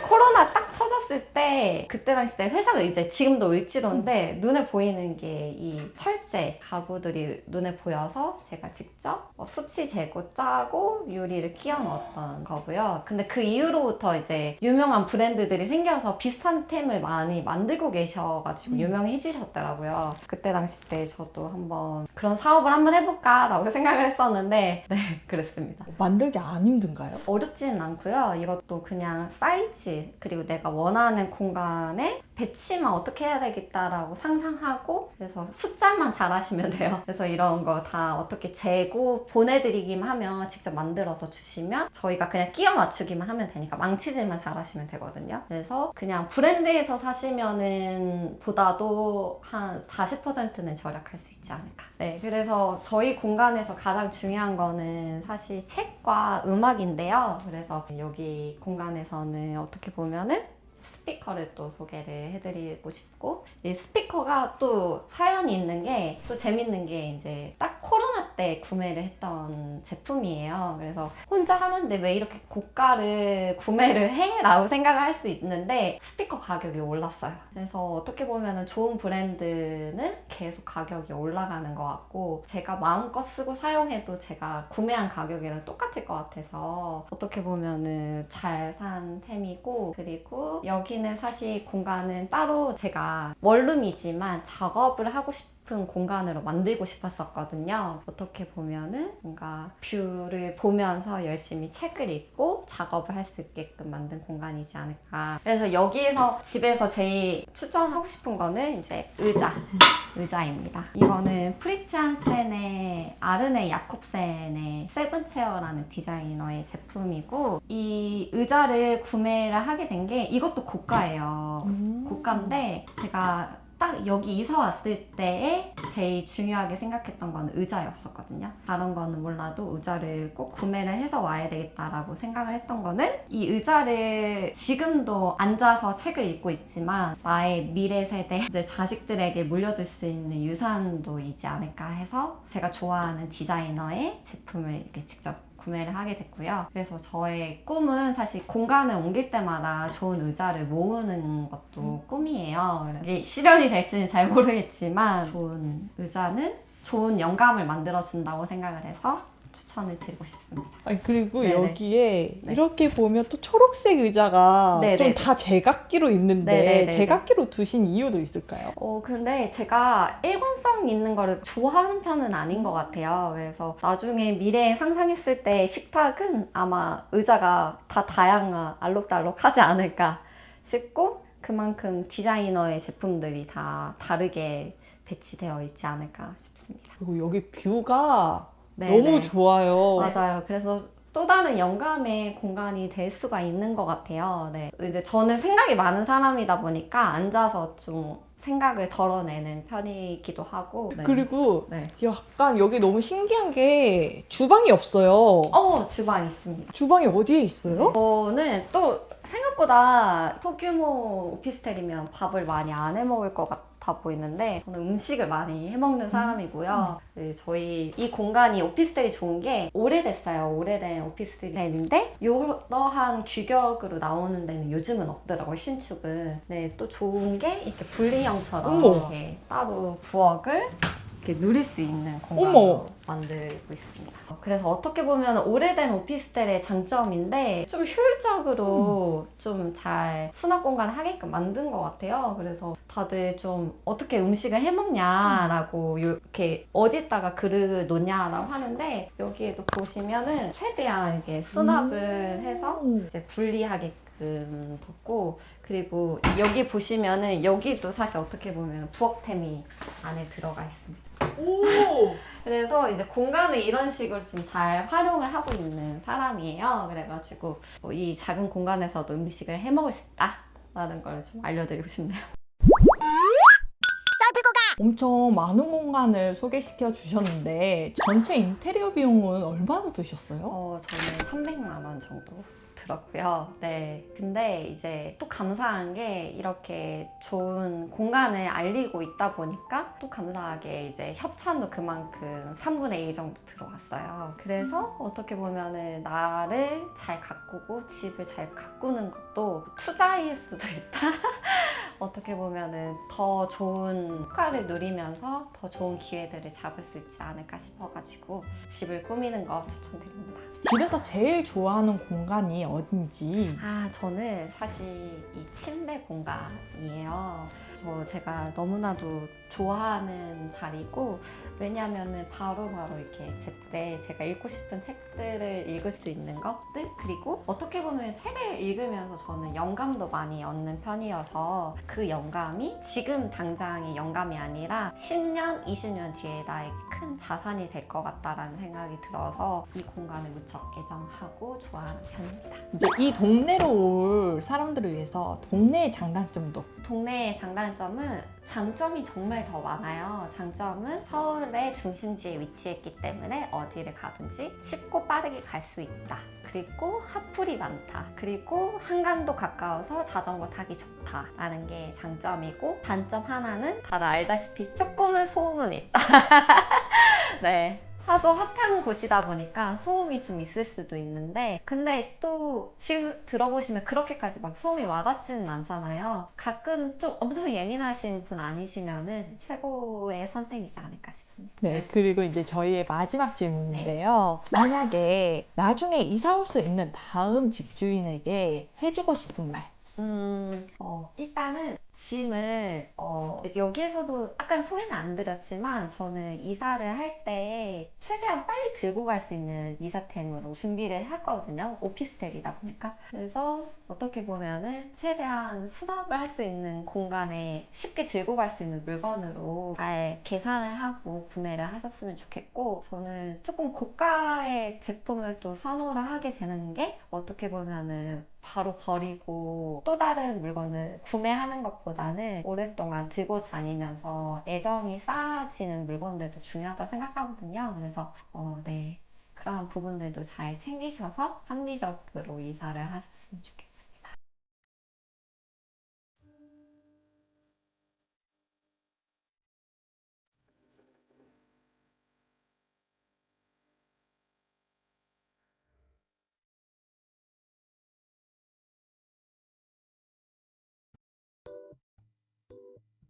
[SPEAKER 5] 코로나 딱 터졌을 때 그때 당시 때 회사가 이제 지금도 을지로인데 눈에 보이는 게 이 철제 가구들이 눈에 보여서 제가 직접 수치 재고 짜고 유리를 끼워 넣었던 거고요. 근데 그 이후로부터 이제 유명한 브랜드들이 생겨서 비슷한 템을 많이 만들고 계셔가지고 유명해지셨더라고요. 그때 당시 때 저도 한번 그런 사업을 한번 해볼까 라고 생각을 했었는데 네, 그랬습니다.
[SPEAKER 4] 만들기 안 힘든가요?
[SPEAKER 5] 어렵지는 않고요. 이것도 그냥 사이즈 그리고 내가 원하는 공간에 배치만 어떻게 해야 되겠다라고 상상하고 그래서 숫자만 잘하시면 돼요. 그래서 이런 거 다 어떻게 재고 보내드리기만 하면 직접 만들어서 주시면 저희가 그냥 끼워 맞추기만 하면 되니까 망치질만 잘하시면 되거든요. 그래서 그냥 브랜드에서 사시면은 보다도 한 40%는 절약할 수 있지 않을까. 네, 그래서 저희 공간에서 가장 중요한 거는 사실 책과 음악인데요. 그래서 여기 공간에서는 어떻게 보면은 스피커를 또 소개를 해드리고 싶고 이 스피커가 또 사연이 있는 게 또 재밌는 게 이제 딱 코로나 때 구매를 했던 제품이에요. 그래서 혼자 하는데 왜 이렇게 고가를 구매를 해? 라고 생각을 할 수 있는데 스피커 가격이 올랐어요. 그래서 어떻게 보면 좋은 브랜드는 계속 가격이 올라가는 것 같고 제가 마음껏 쓰고 사용해도 제가 구매한 가격이랑 똑같을 것 같아서 어떻게 보면은 잘 산 템이고 그리고 여기는 사실 공간은 따로 제가 원룸이지만 작업을 하고 싶은 공간으로 만들고 싶었었거든요. 어떻게 보면은 뭔가 뷰를 보면서 열심히 책을 읽고 작업을 할 수 있게끔 만든 공간이지 않을까. 그래서 여기에서 집에서 제일 추천하고 싶은 거는 이제 의자입니다. 이거는 프리츠한센의 아르네 야콥센의 세븐체어라는 디자이너의 제품이고 이 의자를 구매를 하게 된 게 이것도 고가예요. 고가인데 제가 딱 여기 이사 왔을 때에 제일 중요하게 생각했던 건 의자였었거든요. 다른 거는 몰라도 의자를 꼭 구매를 해서 와야 되겠다라고 생각을 했던 거는 이 의자를 지금도 앉아서 책을 읽고 있지만 나의 미래 세대 이제 자식들에게 물려줄 수 있는 유산도이지 않을까 해서 제가 좋아하는 디자이너의 제품을 이렇게 직접 구매를 하게 됐고요. 그래서 저의 꿈은 사실 공간을 옮길 때마다 좋은 의자를 모으는 것도 꿈이에요. 이게 실현이 될지는 잘 모르겠지만 좋은 의자는 좋은 영감을 만들어준다고 생각을 해서 추천을 드리고 싶습니다.
[SPEAKER 4] 아니 그리고
[SPEAKER 5] 네네.
[SPEAKER 4] 여기에
[SPEAKER 5] 네.
[SPEAKER 4] 이렇게 보면 또 초록색 의자가
[SPEAKER 5] 네네.
[SPEAKER 4] 좀 다 제각기로 있는데
[SPEAKER 5] 네네네네.
[SPEAKER 4] 제각기로 두신 이유도 있을까요?
[SPEAKER 5] 근데 제가 일관성 있는 거를 좋아하는 편은 아닌 것 같아요. 그래서 나중에 미래에 상상했을 때 식탁은 아마 의자가 다 다양한 알록달록하지 않을까 싶고 그만큼 디자이너의 제품들이 다 다르게 배치되어 있지 않을까 싶습니다.
[SPEAKER 4] 그리고 여기 뷰가
[SPEAKER 5] 네네.
[SPEAKER 4] 너무 좋아요.
[SPEAKER 5] 맞아요. 그래서 또 다른 영감의 공간이 될 수가 있는 것 같아요. 네. 이제 저는 생각이 많은 사람이다 보니까 앉아서 좀 생각을 덜어내는 편이기도 하고. 네.
[SPEAKER 4] 그리고
[SPEAKER 5] 네.
[SPEAKER 4] 약간 여기 너무 신기한 게 주방이 없어요.
[SPEAKER 5] 주방 있습니다.
[SPEAKER 4] 주방이 어디에 있어요?
[SPEAKER 5] 저는 또 생각보다 소규모 오피스텔이면 밥을 많이 안 해 먹을 것 같아 보이는데 저는 음식을 많이 해 먹는 사람이고요. 네, 저희 이 공간이 오피스텔이 좋은 게 오래됐어요. 오래된 오피스텔인데 이러한 규격으로 나오는 데는 요즘은 없더라고요. 신축은. 네, 또 좋은 게 이렇게 분리형처럼
[SPEAKER 4] 어머.
[SPEAKER 5] 이렇게 따로 부엌을 이렇게 누릴 수 있는
[SPEAKER 4] 어머.
[SPEAKER 5] 공간으로 만들고 있습니다. 그래서 어떻게 보면 오래된 오피스텔의 장점인데 좀 효율적으로 좀 잘 수납 공간을 하게끔 만든 것 같아요. 그래서 다들 좀 어떻게 음식을 해먹냐라고 이렇게 어디다가 그릇을 놓냐라고 하는데 여기에도 보시면은 최대한 이렇게 수납을 해서 이제 분리하게끔 뒀고 그리고 여기 보시면은 여기도 사실 어떻게 보면 부엌템이 안에 들어가 있습니다.
[SPEAKER 4] 오!
[SPEAKER 5] 그래서 이제 공간을 이런 식으로 좀 잘 활용을 하고 있는 사람이에요. 그래가지고 이 작은 공간에서도 음식을 해 먹을 수 있다라는 걸 좀 알려드리고 싶네요.
[SPEAKER 4] 엄청 많은 공간을 소개시켜 주셨는데 전체 인테리어 비용은 얼마나 드셨어요?
[SPEAKER 5] 저는 300만 원 정도 들었고요. 네. 근데 이제 또 감사한 게 이렇게 좋은 공간을 알리고 있다 보니까 또 감사하게 이제 협찬도 그만큼 3분의 1 정도 들어왔어요. 그래서 어떻게 보면은 나를 잘 가꾸고 집을 잘 가꾸는 것도 투자일 수도 있다. 어떻게 보면은 더 좋은 효과를 누리면서 더 좋은 기회들을 잡을 수 있지 않을까 싶어가지고 집을 꾸미는 거 추천드립니다.
[SPEAKER 4] 집에서 제일 좋아하는 공간이 어딘지.
[SPEAKER 5] 저는 사실 이 침대 공간이에요. 제가 너무나도 좋아하는 자리고 왜냐하면 바로바로 이렇게 제때 제가 읽고 싶은 책들을 읽을 수 있는 것들 그리고 어떻게 보면 책을 읽으면서 저는 영감도 많이 얻는 편이어서 그 영감이 지금 당장의 영감이 아니라 10년, 20년 뒤에 나의 큰 자산이 될 것 같다라는 생각이 들어서 이 공간을 무척 애정하고 좋아하는 편입니다.
[SPEAKER 4] 이제 이 동네로 올 사람들을 위해서 동네의 장단점도.
[SPEAKER 5] 동네의 장단점은 장점이 정말 더 많아요. 장점은 서울의 중심지에 위치했기 때문에 어디를 가든지 쉽고 빠르게 갈 수 있다. 그리고 핫플이 많다. 그리고 한강도 가까워서 자전거 타기 좋다라는 게 장점이고 단점 하나는 다들 알다시피 조금은 소음은 있다. 네. 하도 핫한 곳이다 보니까 소음이 좀 있을 수도 있는데 근데 또 지금 들어보시면 그렇게까지 막 소음이 와닿지는 않잖아요. 가끔 좀 엄청 예민하신 분 아니시면은 최고의 선택이지 않을까 싶습니다.
[SPEAKER 4] 네, 그리고 이제 저희의 마지막 질문인데요. 만약에 나중에 이사 올 수 있는 다음 집주인에게 해주고 싶은 말.
[SPEAKER 5] 일단은 짐을 여기에서도 약간 소개는 안 드렸지만 저는 이사를 할 때 최대한 빨리 들고 갈 수 있는 이사템으로 준비를 했거든요. 오피스텔이다 보니까. 그래서 어떻게 보면은 최대한 수납을 할 수 있는 공간에 쉽게 들고 갈 수 있는 물건으로 잘 계산을 하고 구매를 하셨으면 좋겠고 저는 조금 고가의 제품을 또 선호를 하게 되는 게 어떻게 보면은 바로 버리고 또 다른 물건을 구매하는 것보다는 오랫동안 들고 다니면서 애정이 쌓아지는 물건들도 중요하다고 생각하거든요. 그래서 네, 그런 부분들도 잘 챙기셔서 합리적으로 이사를 하셨으면 좋겠어요.